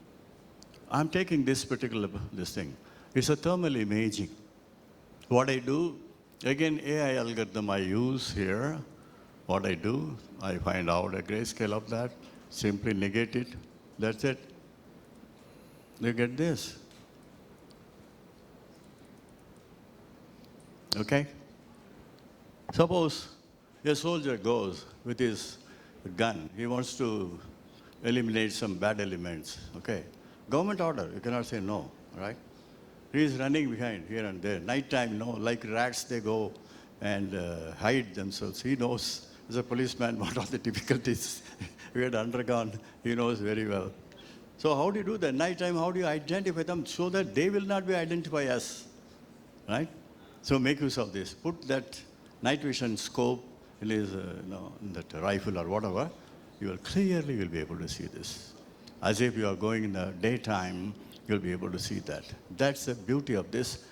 B: I'm taking this thing. It's a thermal imaging. What I do, again, AI algorithm I use here. What I do, I find out a grayscale of that, simply negate it. That's it. You get this. Okay? Suppose a soldier goes with his gun. He wants to eliminate some bad elements. Okay. Government order. You cannot say no, right? He is running behind here and there. Nighttime, like rats, they go and hide themselves. He knows, as a policeman, what are the difficulties we had undergone. He knows very well. So how do you do that? Nighttime, how do you identify them so that they will not be identify us, right? So make use of this. Put that night vision scope in his, in that rifle or whatever. You will clearly be able to see this. As if you are going in the daytime, you'll be able to see that. That's the beauty of this,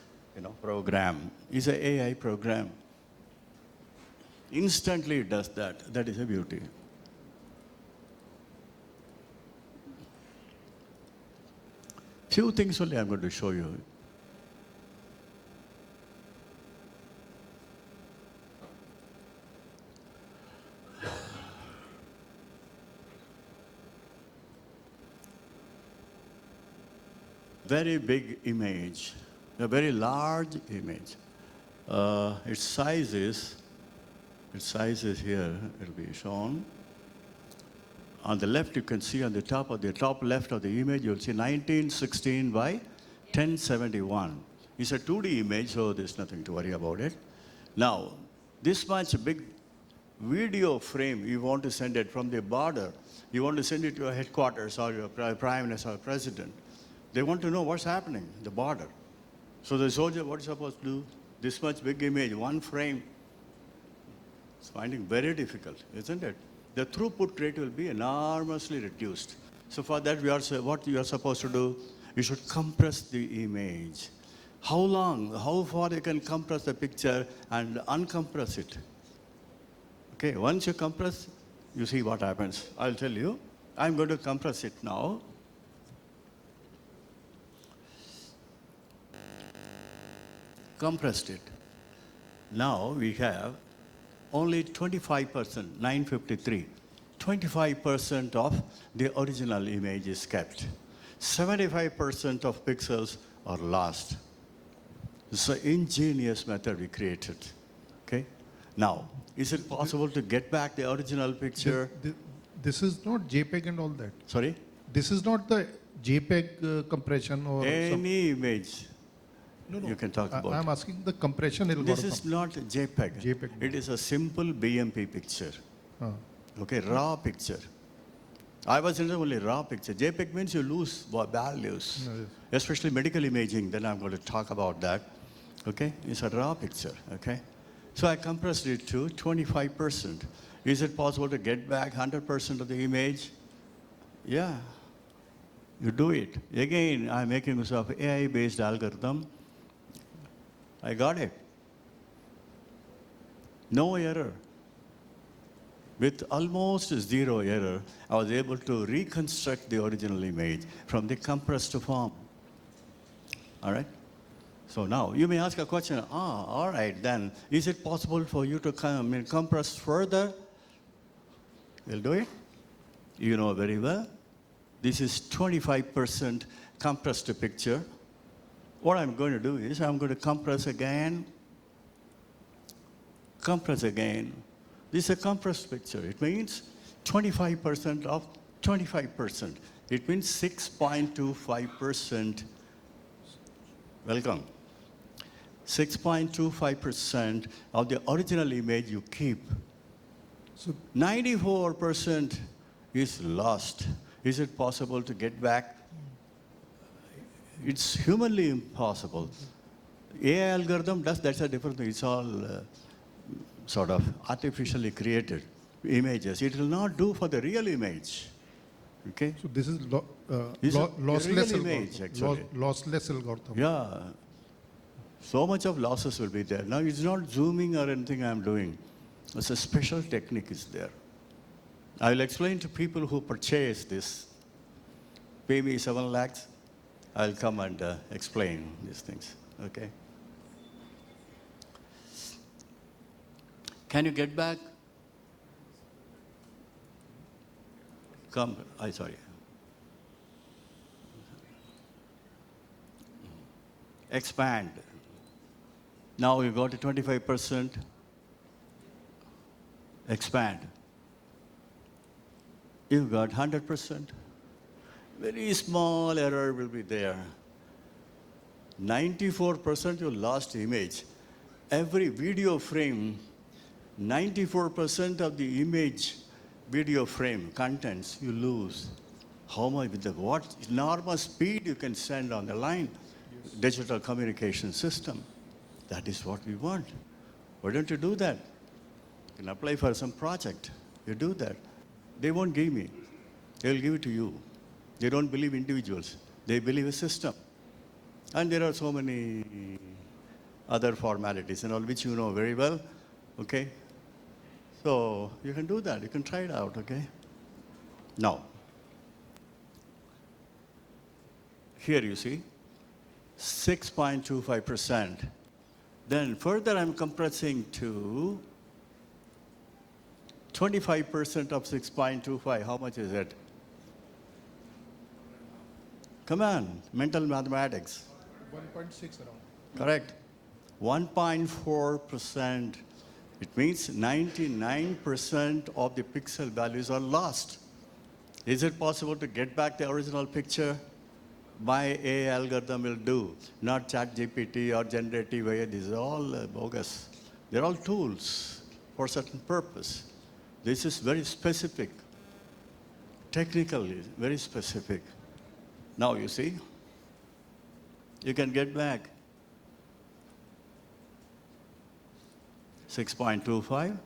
B: program. It's an AI program. Instantly it does that. That is a beauty. Few things only I'm going to show you. Very big image, a very large image. Its size is here, it'll be shown. On the left, you can see on the top left of the image, you'll see 1916 by 1071. It's a 2D image, so there's nothing to worry about it. Now, this much big video frame, you want to send it from the border, you want to send it to your headquarters or your prime minister or president. They want to know what's happening, the border. So the soldier, what is supposed to do? This much big image, one frame. It's finding very difficult, isn't it? The throughput rate will be enormously reduced. So for that, what you are supposed to do, you should compress the image. How long, how far you can compress the picture and uncompress it. Okay, once you compress, you see what happens. I'll tell you. I'm going to compress it now. Compressed it. Now we have only 25%, 953. 25% of the original image is kept. 75% of pixels are lost. It's an ingenious method we created. Okay? Now, is it possible to get back the original picture?
C: This is not JPEG and all that.
B: Sorry?
C: This is not the JPEG compression or
B: Any image
C: No,
B: you can talk about.
C: I'm asking the compression algorithm.
B: This is not JPEG.
C: JPEG.
B: It is a simple BMP picture.
C: Ah.
B: Okay, raw picture. I was interested only raw picture. JPEG means you lose values,
C: No, yes.
B: especially medical imaging. Then I'm going to talk about that. Okay, it's a raw picture. Okay, so I compressed it to 25%. Is it possible to get back 100% of the image? Yeah, you do it. Again, I'm making use of AI-based algorithm. I got it. No error. With almost zero error, I was able to reconstruct the original image from the compressed form. All right? So now, you may ask a question, all right, then, is it possible for you to compress further? We'll do it. You know very well. This is 25% compressed picture. What I'm going to do is, I'm going to compress again. This is a compressed picture. It means 25% of 25%. It means 6.25%. Welcome. 6.25% of the original image you keep.
C: So
B: 94% is lost. Is it possible to get back? It's humanly impossible. AI algorithm does, that's a different thing. It's all sort of artificially created images. It will not do for the real image. Okay?
C: So this is
B: This is a
C: lossless
B: real image, actually.
C: Lossless algorithm.
B: Yeah. So much of losses will be there. Now it's not zooming or anything I'm doing. It's a special technique is there. I will explain to people who purchase this. Pay me 7 lakhs. I'll come and explain these things. Okay? Can you get back? Come, sorry. Expand. Now you got to 25%. Expand. You got 100%. Very small error will be there. 94% you lost image. Every video frame, 94% of the image video frame contents you lose. How much, with what enormous speed you can send on the line? Yes. Digital communication system. That is what we want. Why don't you do that? You can apply for some project. You do that. They won't give me. They'll give it to you. They don't believe individuals. They believe a system. And there are so many other formalities and all which you know very well. Okay? So you can do that. You can try it out, okay? Now, here you see, 6.25%. Then further I'm compressing to 25% of 6.25. How much is it? Come on, mental mathematics.
C: 1.6 around.
B: Correct. 1.4%. It means 99% of the pixel values are lost. Is it possible to get back the original picture? My AI algorithm will do, not ChatGPT or generative AI. These are all bogus. They're all tools for a certain purpose. This is very specific, technically very specific. Now you see, you can get back 6.25.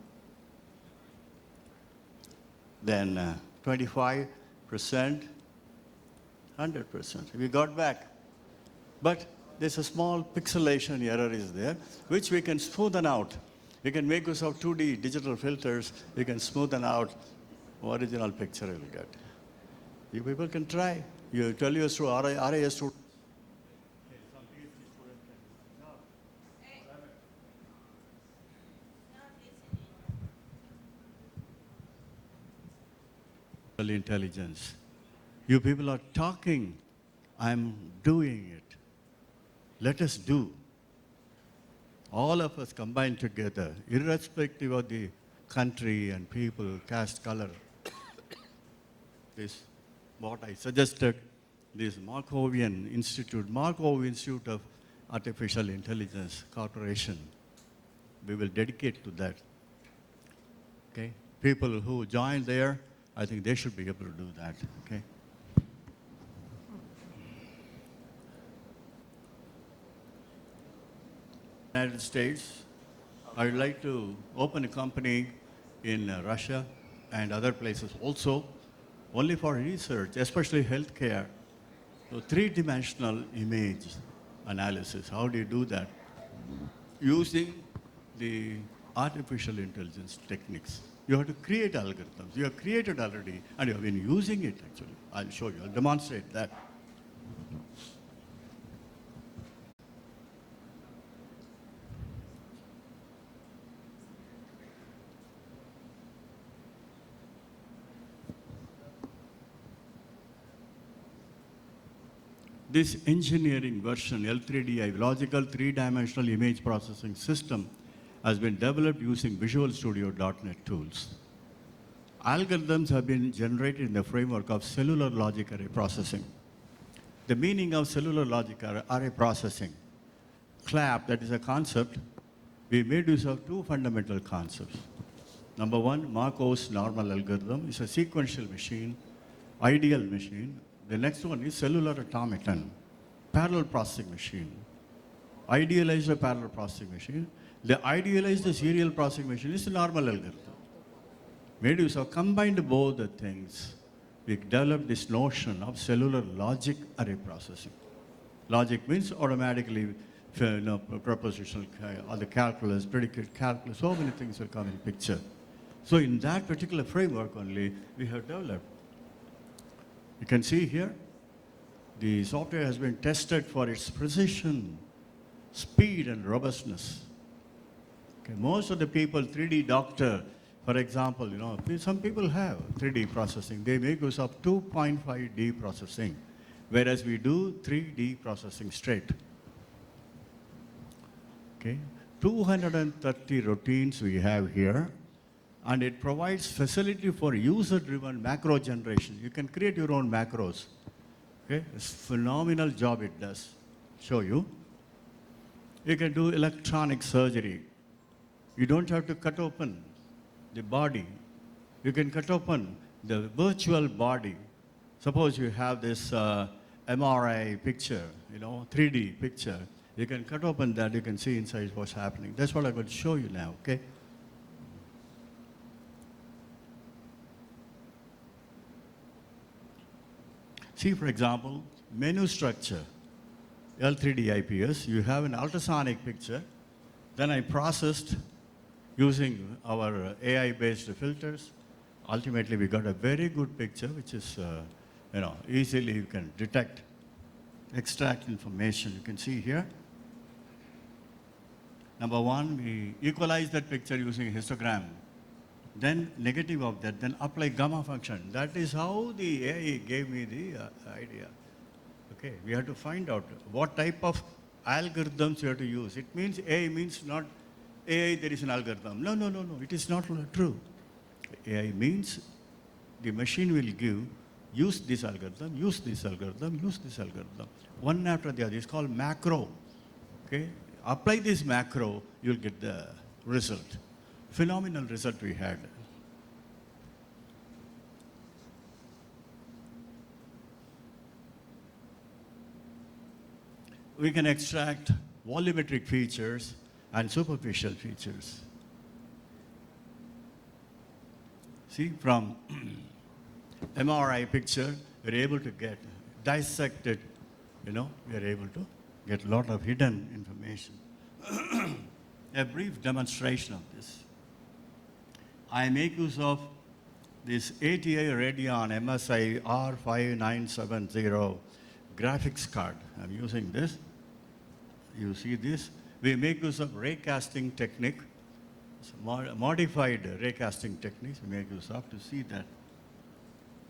B: Then 25%, 100%. We got back. But there's a small pixelation error is there, which we can smoothen out. We can make use of 2D digital filters. We can smoothen out original picture you'll get. You people can try. You tell your RAS student. Intelligence. You people are talking. I'm doing it. Let us do. All of us combined together, irrespective of the country and people, caste, color. This, what I suggested, this Markov Institute of Artificial Intelligence Corporation. We will dedicate to that. Okay? People who join there, I think they should be able to do that. Okay? United States, I would like to open a company in Russia and other places also, only for research, especially healthcare. So three-dimensional image analysis, how do you do that? Using the artificial intelligence techniques. You have to create algorithms. You have created already, and you have been using it actually. I'll show you, I'll demonstrate that. This engineering version, L3DI, Logical Three-Dimensional Image Processing System, has been developed using Visual Studio.NET tools. Algorithms have been generated in the framework of cellular logic array processing. The meaning of cellular logic array processing, CLAP, that is a concept, we made use of two fundamental concepts. Number one, Markov's normal algorithm is a sequential machine, ideal machine. The next one is cellular automaton, parallel processing machine. Idealized a parallel processing machine. The idealized serial processing machine is a normal algorithm. Made use of combined both the things. We developed this notion of cellular logic array processing. Logic means automatically propositional, other calculus, predicate calculus, so many things will come in picture. So in that particular framework only, we have developed. You can see here, the software has been tested for its precision, speed, and robustness. Okay, most of the people, 3D doctor, for example, some people have 3D processing. They make use of 2.5D processing, whereas we do 3D processing straight. Okay, 230 routines we have here, and it provides facility for user-driven macro generation. You can create your own macros. Okay, it's a phenomenal job it does. Show you. You can do electronic surgery. You don't have to cut open the body. You can cut open the virtual body. Suppose you have this MRI picture, 3D picture. You can cut open that, you can see inside what's happening. That's what I'm going to show you now, okay? See, for example, menu structure, L3D IPS, you have an ultrasonic picture. Then I processed using our AI-based filters. Ultimately, we got a very good picture, which is, easily you can detect, extract information. You can see here. Number one, we equalize that picture using a histogram. Then negative of that, then apply gamma function. That is how the AI gave me the idea. Okay, we have to find out what type of algorithms you have to use. It means AI means not AI, there is an algorithm. No, it is not true. AI means the machine will use this algorithm, use this algorithm, use this algorithm. One after the other. It's called macro. Okay, apply this macro, you'll get the result. Phenomenal result we had. We can extract volumetric features and superficial features. See, from MRI picture, we're able to get dissected, we are able to get a lot of hidden information. A brief demonstration of this. I make use of this ATI Radeon MSI R5970 graphics card. I'm using this. You see this? We make use of ray casting technique, modified ray casting techniques we make use of to see that.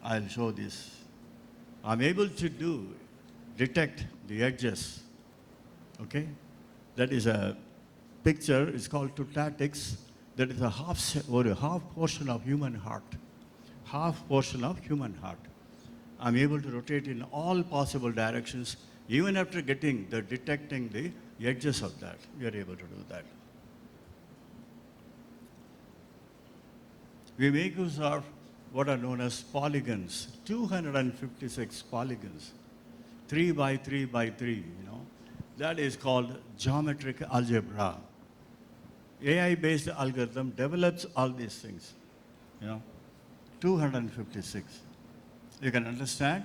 B: I'll show this. I'm able to detect the edges, okay? That is a picture, it's called tutatics. That is a half portion of human heart. Half portion of human heart. I'm able to rotate in all possible directions, even after detecting the edges of that. We are able to do that. We make use of what are known as polygons, 256 polygons, 3 by 3 by 3, That is called geometric algebra. AI-based algorithm develops all these things, 256. You can understand,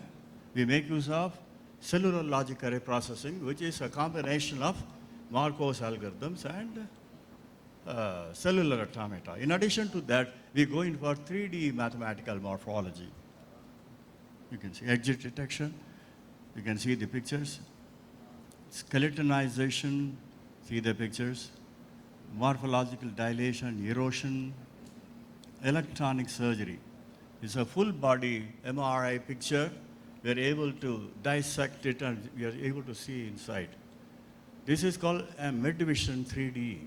B: we make use of cellular logic array processing, which is a combination of Markov's algorithms and cellular automata. In addition to that, we go in for 3D mathematical morphology. You can see edge detection, you can see the pictures, skeletonization, see the pictures, morphological dilation, erosion, electronic surgery. It's a full body MRI picture. We're able to dissect it and we are able to see inside. This is called a MedVision 3D.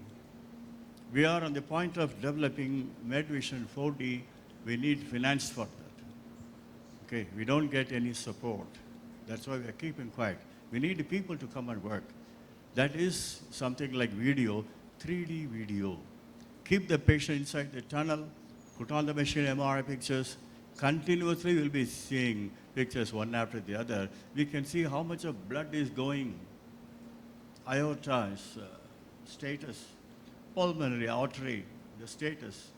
B: We are on the point of developing MedVision 4D. We need finance for that. Okay, we don't get any support. That's why we're keeping quiet. We need people to come and work. That is something like video, 3D video. Keep the patient inside the tunnel, put on the machine MRI pictures. Continuously we'll be seeing pictures one after the other. We can see how much of blood is going. Aorta is status, pulmonary artery, the status.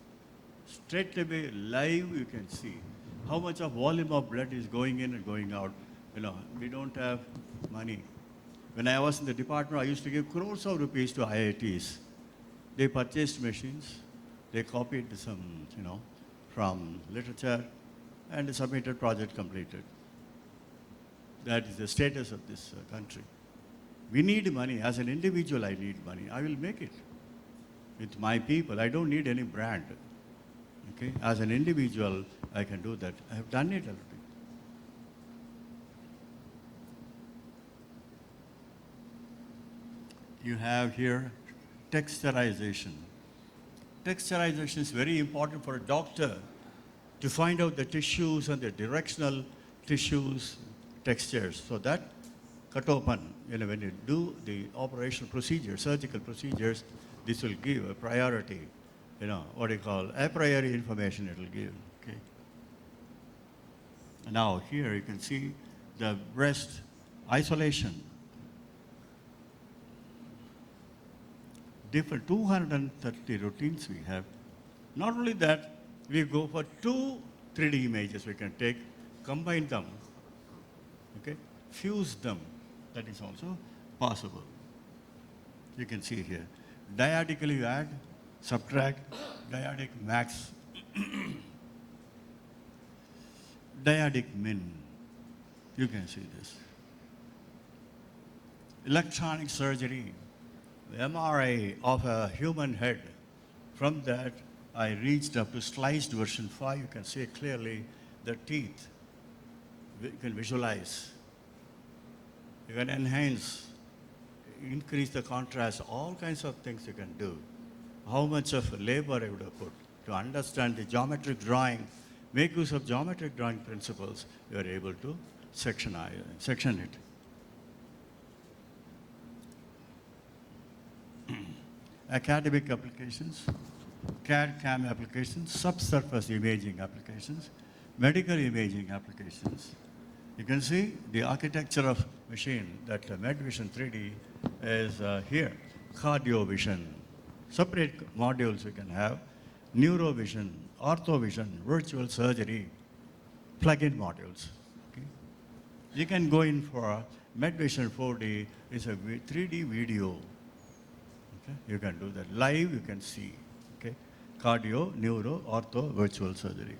B: Straight away, live, you can see how much of volume of blood is going in and going out. We don't have money. When I was in the department, I used to give crores of rupees to IITs. They purchased machines, they copied some, from literature, and submitted project completed. That is the status of this country. We need money. As an individual, I need money. I will make it with my people. I don't need any brand. Okay? As an individual, I can do that. I have done it already. You have here texturization. Texturization is very important for a doctor to find out the tissues and the directional tissues textures. So that cut open, when you do the operational procedure, surgical procedures, this will give a priority, what you call a priori information it will give. Okay. Now here you can see the breast isolation. Different 230 routines we have. Not only that, we go for 2 3D images we can take, combine them, okay, fuse them. That is also possible. You can see here. Dyadically you add, subtract, dyadic max, dyadic min. You can see this. Electronic surgery. The MRI of a human head. From that, I reached up to sliced version 5. You can see clearly the teeth. You can visualize. You can enhance, increase the contrast, all kinds of things you can do. How much of labor I would have put to understand the geometric drawing, make use of geometric drawing principles, you are able to section it. Academic applications, CAD-CAM applications, subsurface imaging applications, medical imaging applications. You can see the architecture of machine that MedVision 3D is here. Cardio vision, separate modules you can have. neurovision, orthovision, virtual surgery, plug-in modules. Okay? You can go in for MedVision 4D, it's a 3D video. Okay? You can do that. Live, you can see. Okay? Cardio, neuro, ortho, virtual surgery.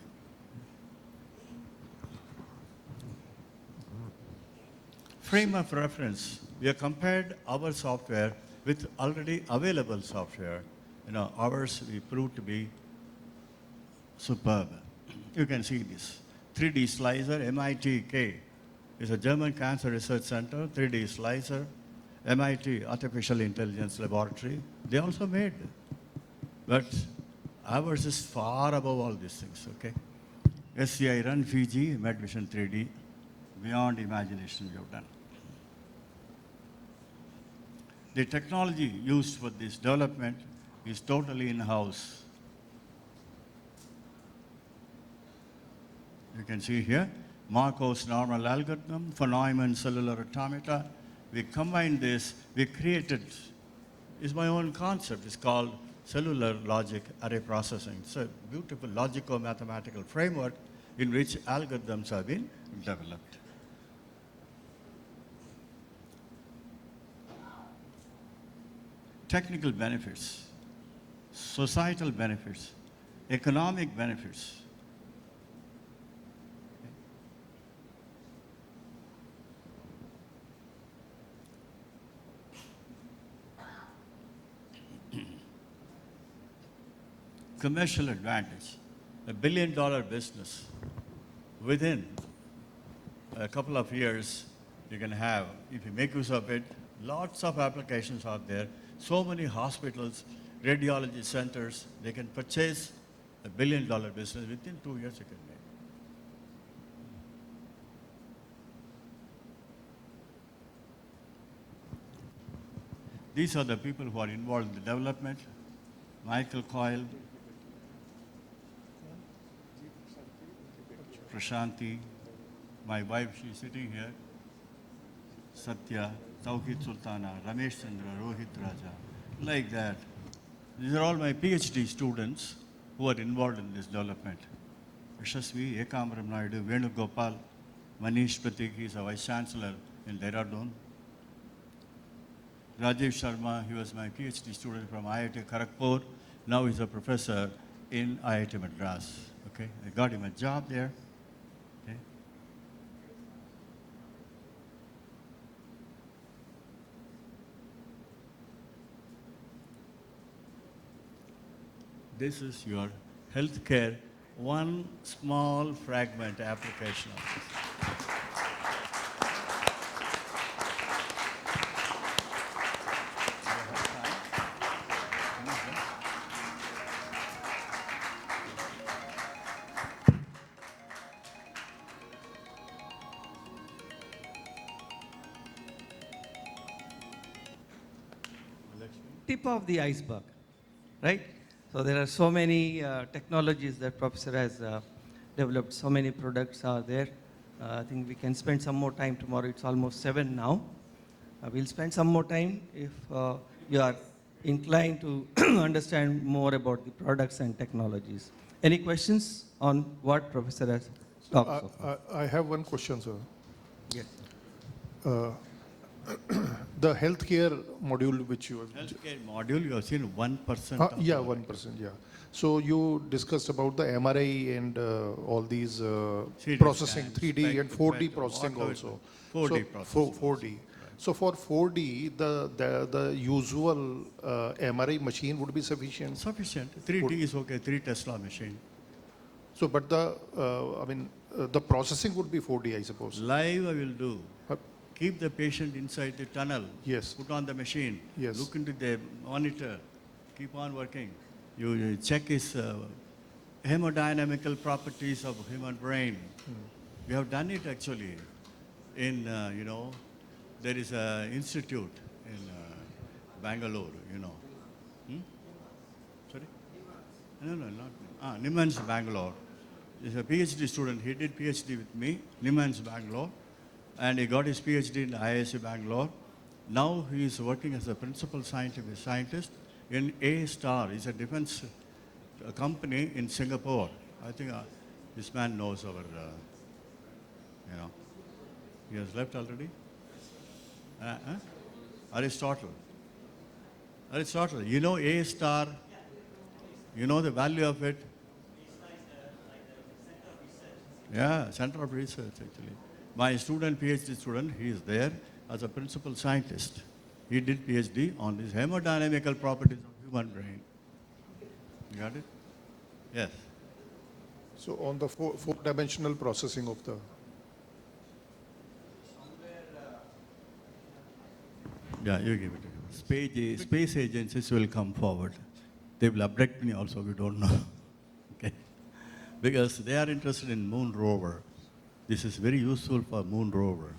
B: Frame of reference. We have compared our software with already available software. Ours we proved to be superb. You can see this. 3D slicer, MIT K is a German cancer research center, 3D slicer, MIT Artificial Intelligence Laboratory. They also made. But ours is far above all these things, okay? SCI Run Fiji, MedVision 3D, beyond imagination we have done. The technology used for this development is totally in-house. You can see here, Markov's normal algorithm for Neumann cellular automata. We combined this, we created, it's my own concept, it's called cellular logic array processing. It's a beautiful logico-mathematical framework in which algorithms have been developed. Technical benefits, societal benefits, economic benefits. Commercial advantage, $1 billion business. Within a couple of years, you can have, if you make use of it, lots of applications out there. So many hospitals, radiology centers, they can purchase $1 billion business within 2 years you can make. These are the people who are involved in the development. Michael Coyle, Prashanti, my wife, she's sitting here, Satya, Tawhid Sultana, Ramesh Chandra, Rohit Raja, like that. These are all my PhD students who are involved in this development. Yashasvi, Ekamram Naidu, Venu Gopal, Manish Pratik, he is a Vice Chancellor in Dehradun. Rajesh Sharma, he was my PhD student from IIT Kharagpur. Now he's a professor in IIT Madras. Okay, I got him a job there. Okay. This is your healthcare, one small fragment application of this.
A: Tip of the iceberg, right? So there are so many technologies that Professor has developed, so many products are there. I think we can spend some more time tomorrow. It's almost 7 now. We'll spend some more time if you are inclined to understand more about the products and technologies. Any questions on what Professor has talked so far?
C: I have one question, sir.
A: Yes.
C: The healthcare module which you have...
B: Healthcare module, you have seen 1% of
C: yeah,
B: our
C: 1%, yeah. So you discussed about the MRI and all these
B: 3D
C: processing,
B: scans,
C: 3D and 4D
B: spectrum,
C: processing
B: whatever
C: also.
B: 4D
C: So,
B: processing
C: 4D. So for 4D, the usual MRI machine would be sufficient?
B: Sufficient. 3D is okay, 3 Tesla machine.
C: So, but the processing would be 4D, I suppose.
B: Live I will do.
C: Uh,
B: Keep the patient inside the tunnel.
C: Yes.
B: Put on the machine.
C: Yes.
B: Look into the monitor. Keep on working. You check his hemodynamical properties of human brain. We have done it actually. In, there is an institute in Bangalore, Sorry? No, not Niman's Bangalore. He's a PhD student. He did PhD with me, Niman's Bangalore. And he got his PhD in IISc Bangalore. Now he is working as a principal scientist in A-STAR. He's a defense a company in Singapore. I think this man knows our, he has left already? Aristotle. Aristotle, you know A star, you know the value of it? Yeah, Center of Research actually. My student, PhD student, he is there as a principal scientist. He did PhD on these hemodynamical properties of human brain. You got it? Yes.
C: So on the four-dimensional processing of the...
B: Yeah, you give it. Space agencies will come forward. They will abduct me also, we don't know. Okay? Because they are interested in moon rover. This is very useful for moon rover.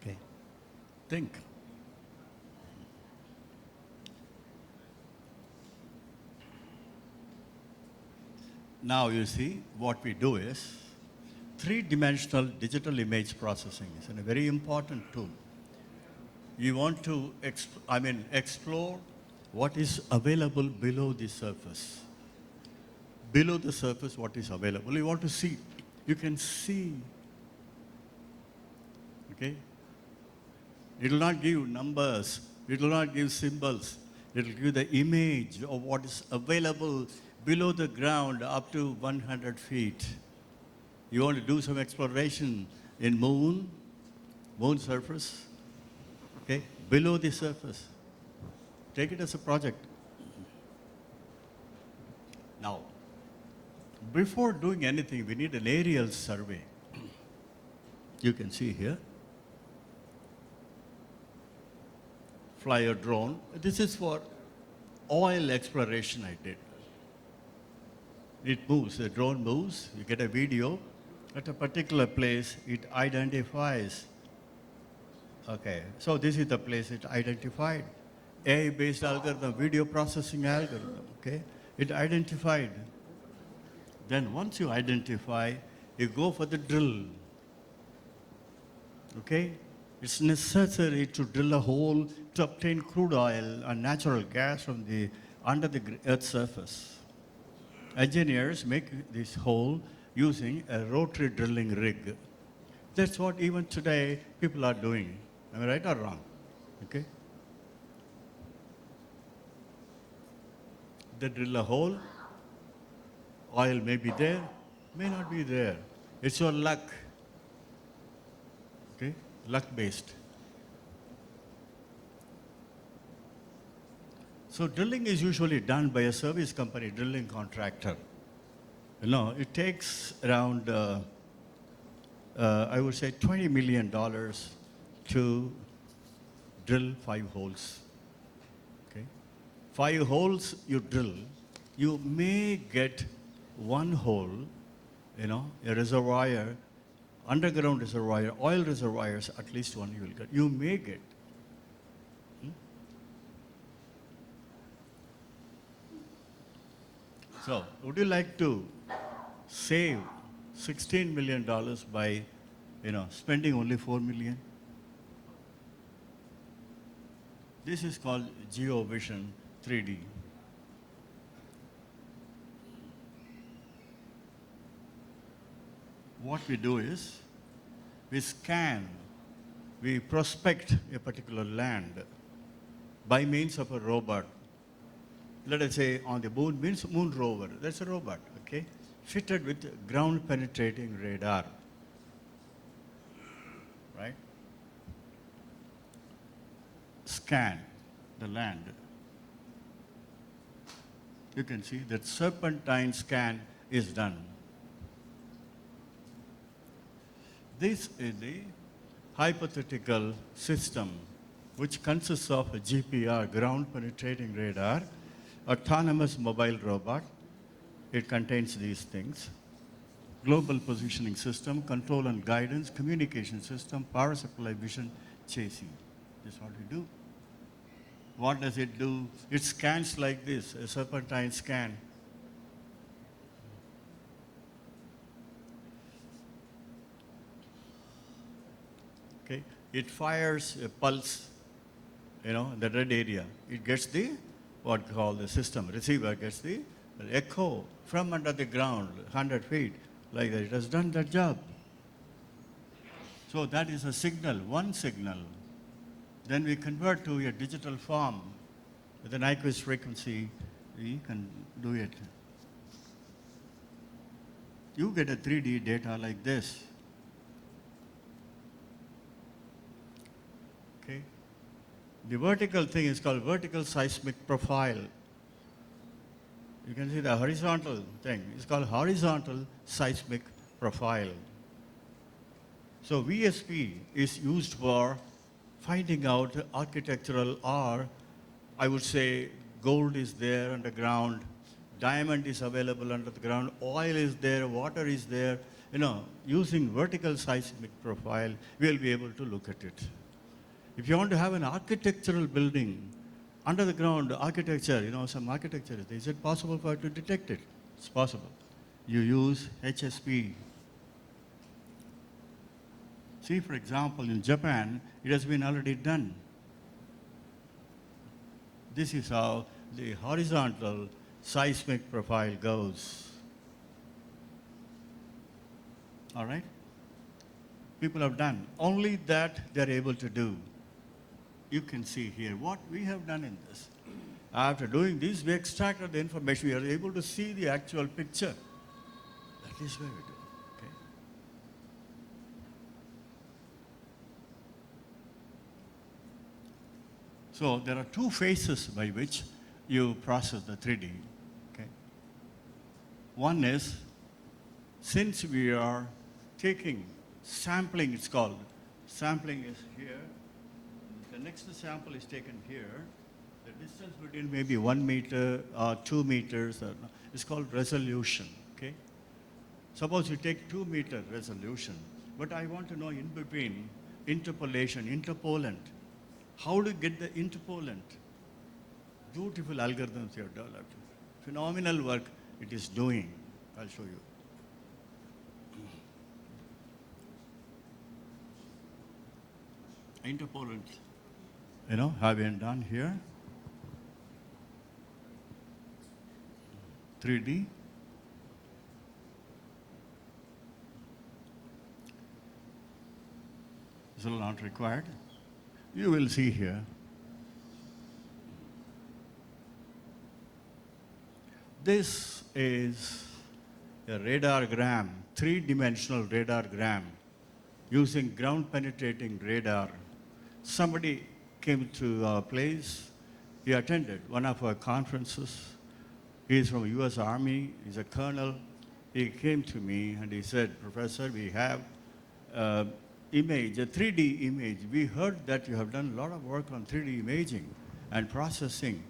B: Okay? Think. Now you see, what we do is, three-dimensional digital image processing is a very important tool. You want to explore what is available below the surface. Below the surface, what is available. You want to see. You can see. Okay? It will not give numbers. It will not give symbols. It will give the image of what is available below the ground up to 100 feet. You want to do some exploration in moon surface, okay, below the surface. Take it as a project. Now, before doing anything, we need an aerial survey. You can see here. Fly a drone. This is for oil exploration I did. It moves, the drone moves, you get a video. At a particular place, it identifies. Okay, so this is the place it identified. AI-based algorithm, video processing algorithm, okay? It identified. Then once you identify, you go for the drill, okay? It's necessary to drill a hole to obtain crude oil and natural gas from under the Earth's surface. Engineers make this hole using a rotary drilling rig. That's what even today people are doing. Am I right or wrong? Okay? They drill a hole, oil may be there, may not be there. It's your luck. Okay? Luck-based. So drilling is usually done by a service company, drilling contractor. You know, it takes around, I would say, $20 million to drill 5 holes. Okay? 5 holes you drill, you may get 1 hole, you know, a reservoir, underground reservoir, oil reservoirs, at least 1 you will get. You may get. So, would you like to save $16 million by, spending only $4 million? This is called GeoVision 3D. What we do is, we scan, we prospect a particular land by means of a robot. Let us say on the moon means moon rover. That's a robot, okay? Fitted with ground penetrating radar, right? Scan the land. You can see that serpentine scan is done. This is the hypothetical system which consists of a GPR, ground penetrating radar, autonomous mobile robot. It contains these things. Global positioning system, control and guidance, communication system, power supply, vision, chasing. This is what we do. What does it do? It scans like this, a serpentine scan. Okay. It fires a pulse, in the red area. It gets the, what we call the system, receiver gets the echo from under the ground, 100 feet, like that. It has done that job. So that is a signal, one signal. Then we convert to a digital form with an Nyquist frequency. We can do it. You get a 3D data like this. Okay? The vertical thing is called vertical seismic profile. You can see the horizontal thing. It's called horizontal seismic profile. So VSP is used for finding out architectural, or I would say gold is there underground, diamond is available under the ground, oil is there, water is there. Using vertical seismic profile, we'll be able to look at it. If you want to have an architectural building, under the ground architecture, some architecture, is it possible for you to detect it? It's possible. You use HSP. See, for example, in Japan, it has been already done. This is how the horizontal seismic profile goes. All right? People have done. Only that they're able to do. You can see here what we have done in this. After doing this, we extracted the information. We are able to see the actual picture. That is where we do. Okay? So there are two phases by which you process the 3D. Okay? One is, since we are taking sampling, it's called. Sampling is here. The next sample is taken here. The distance between maybe 1 meter or 2 meters, it's called resolution. Okay? Suppose you take 2 meter resolution, but I want to know in between interpolation, interpolant. How to get the interpolant? Beautiful algorithms you have developed. Phenomenal work it is doing. I'll show you. Interpolant. Have been done here. 3D. This is not required. You will see here. This is a radargram, three-dimensional radargram using ground-penetrating radar. Somebody came to our place. He attended one of our conferences. He is from US Army. He's a colonel. He came to me and he said, Professor, we have image, a 3D image. We heard that you have done a lot of work on 3D imaging and processing.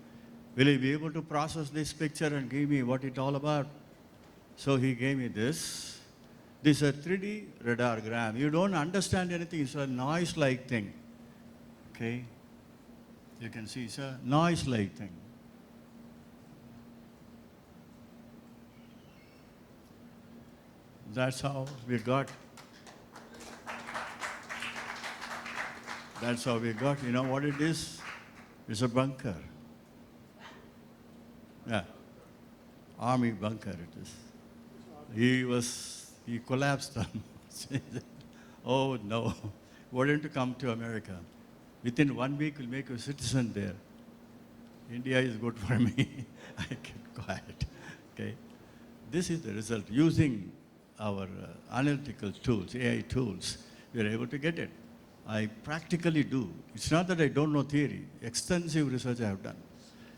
B: Will you be able to process this picture and give me what it's all about? So he gave me this. This is a 3D radargram. You don't understand anything. It's a noise-like thing. Okay? You can see it's a noise-like thing. That's how we got. That's how we got. You know what it is? It's a bunker. Yeah. Army bunker it is. He collapsed on. Oh no. Why don't you come to America? Within 1 week we'll make you a citizen there. India is good for me. I kept quiet. Okay. This is the result. Using our analytical tools, AI tools, we are able to get it. I practically do. It's not that I don't know theory. Extensive research I have done.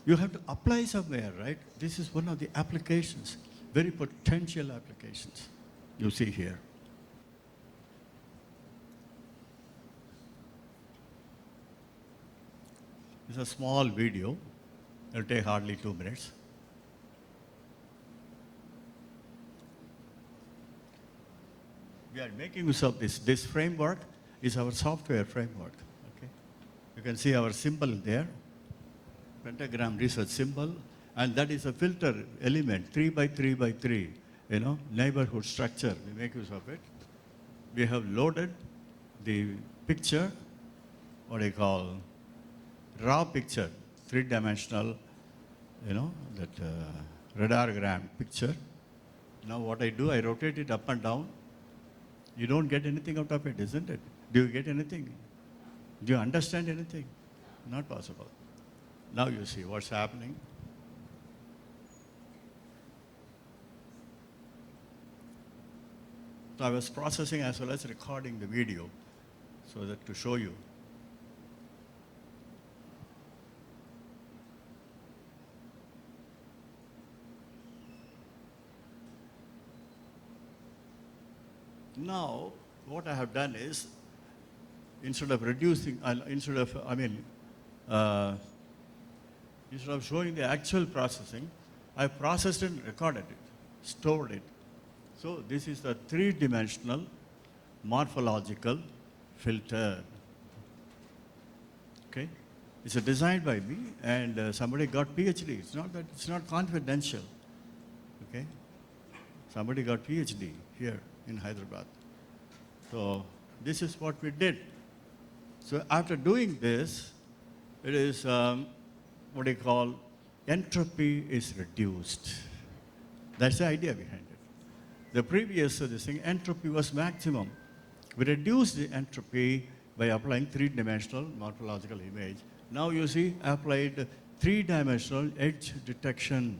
B: You have to apply somewhere, right? This is one of the applications, very potential applications you see here. It's a small video. It'll take hardly 2 minutes. We are making use of this. This framework is our software framework. Okay? You can see our symbol there, Pentagram research symbol, and that is a filter element, 3 by 3 by 3, neighborhood structure. We make use of it. We have loaded the picture, what I call raw picture, 3-dimensional, that radargram picture. Now what I do, I rotate it up and down. You don't get anything out of it, isn't it? Do you get anything? Do you understand anything? Not possible. Now you see what's happening. So I was processing as well as recording the video so that to show you. Now, what I have done is, instead of showing the actual processing, I processed it and recorded it, stored it. So this is the three-dimensional morphological filter. Okay, it's designed by me, and somebody got PhD. It's not confidential. Okay, somebody got PhD here in Hyderabad. So this is what we did. So after doing this, it is what they call entropy is reduced. That's the idea behind it. The previous entropy was maximum. We reduced the entropy by applying three-dimensional morphological image. Now you see applied three-dimensional edge detection.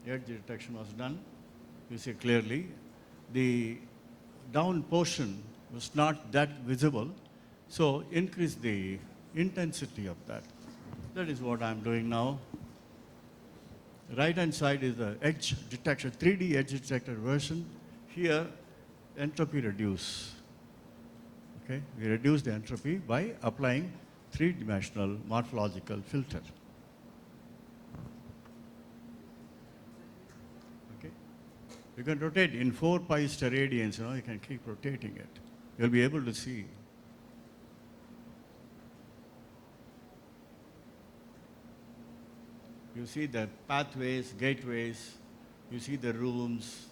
B: Edge detection was done. You see clearly the down portion was not that visible, so increase the intensity of that. That is what I'm doing now. Right hand side is the edge detection, 3D edge detector version. Here, entropy reduce. Okay, we reduce the entropy by applying three-dimensional morphological filter. You can rotate in 4 pi steradians, you can keep rotating it. You'll be able to see. You see the pathways, gateways, you see the rooms,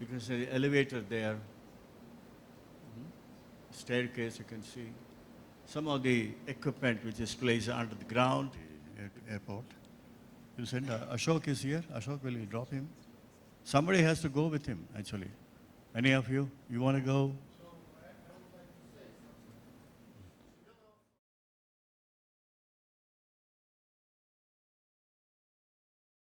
B: you can see the elevator there, staircase you can see. Some of the equipment which is placed under the ground, airport. You said Ashok is here. Ashok, will you drop him? Somebody has to go with him, actually. Any of you? You want to go?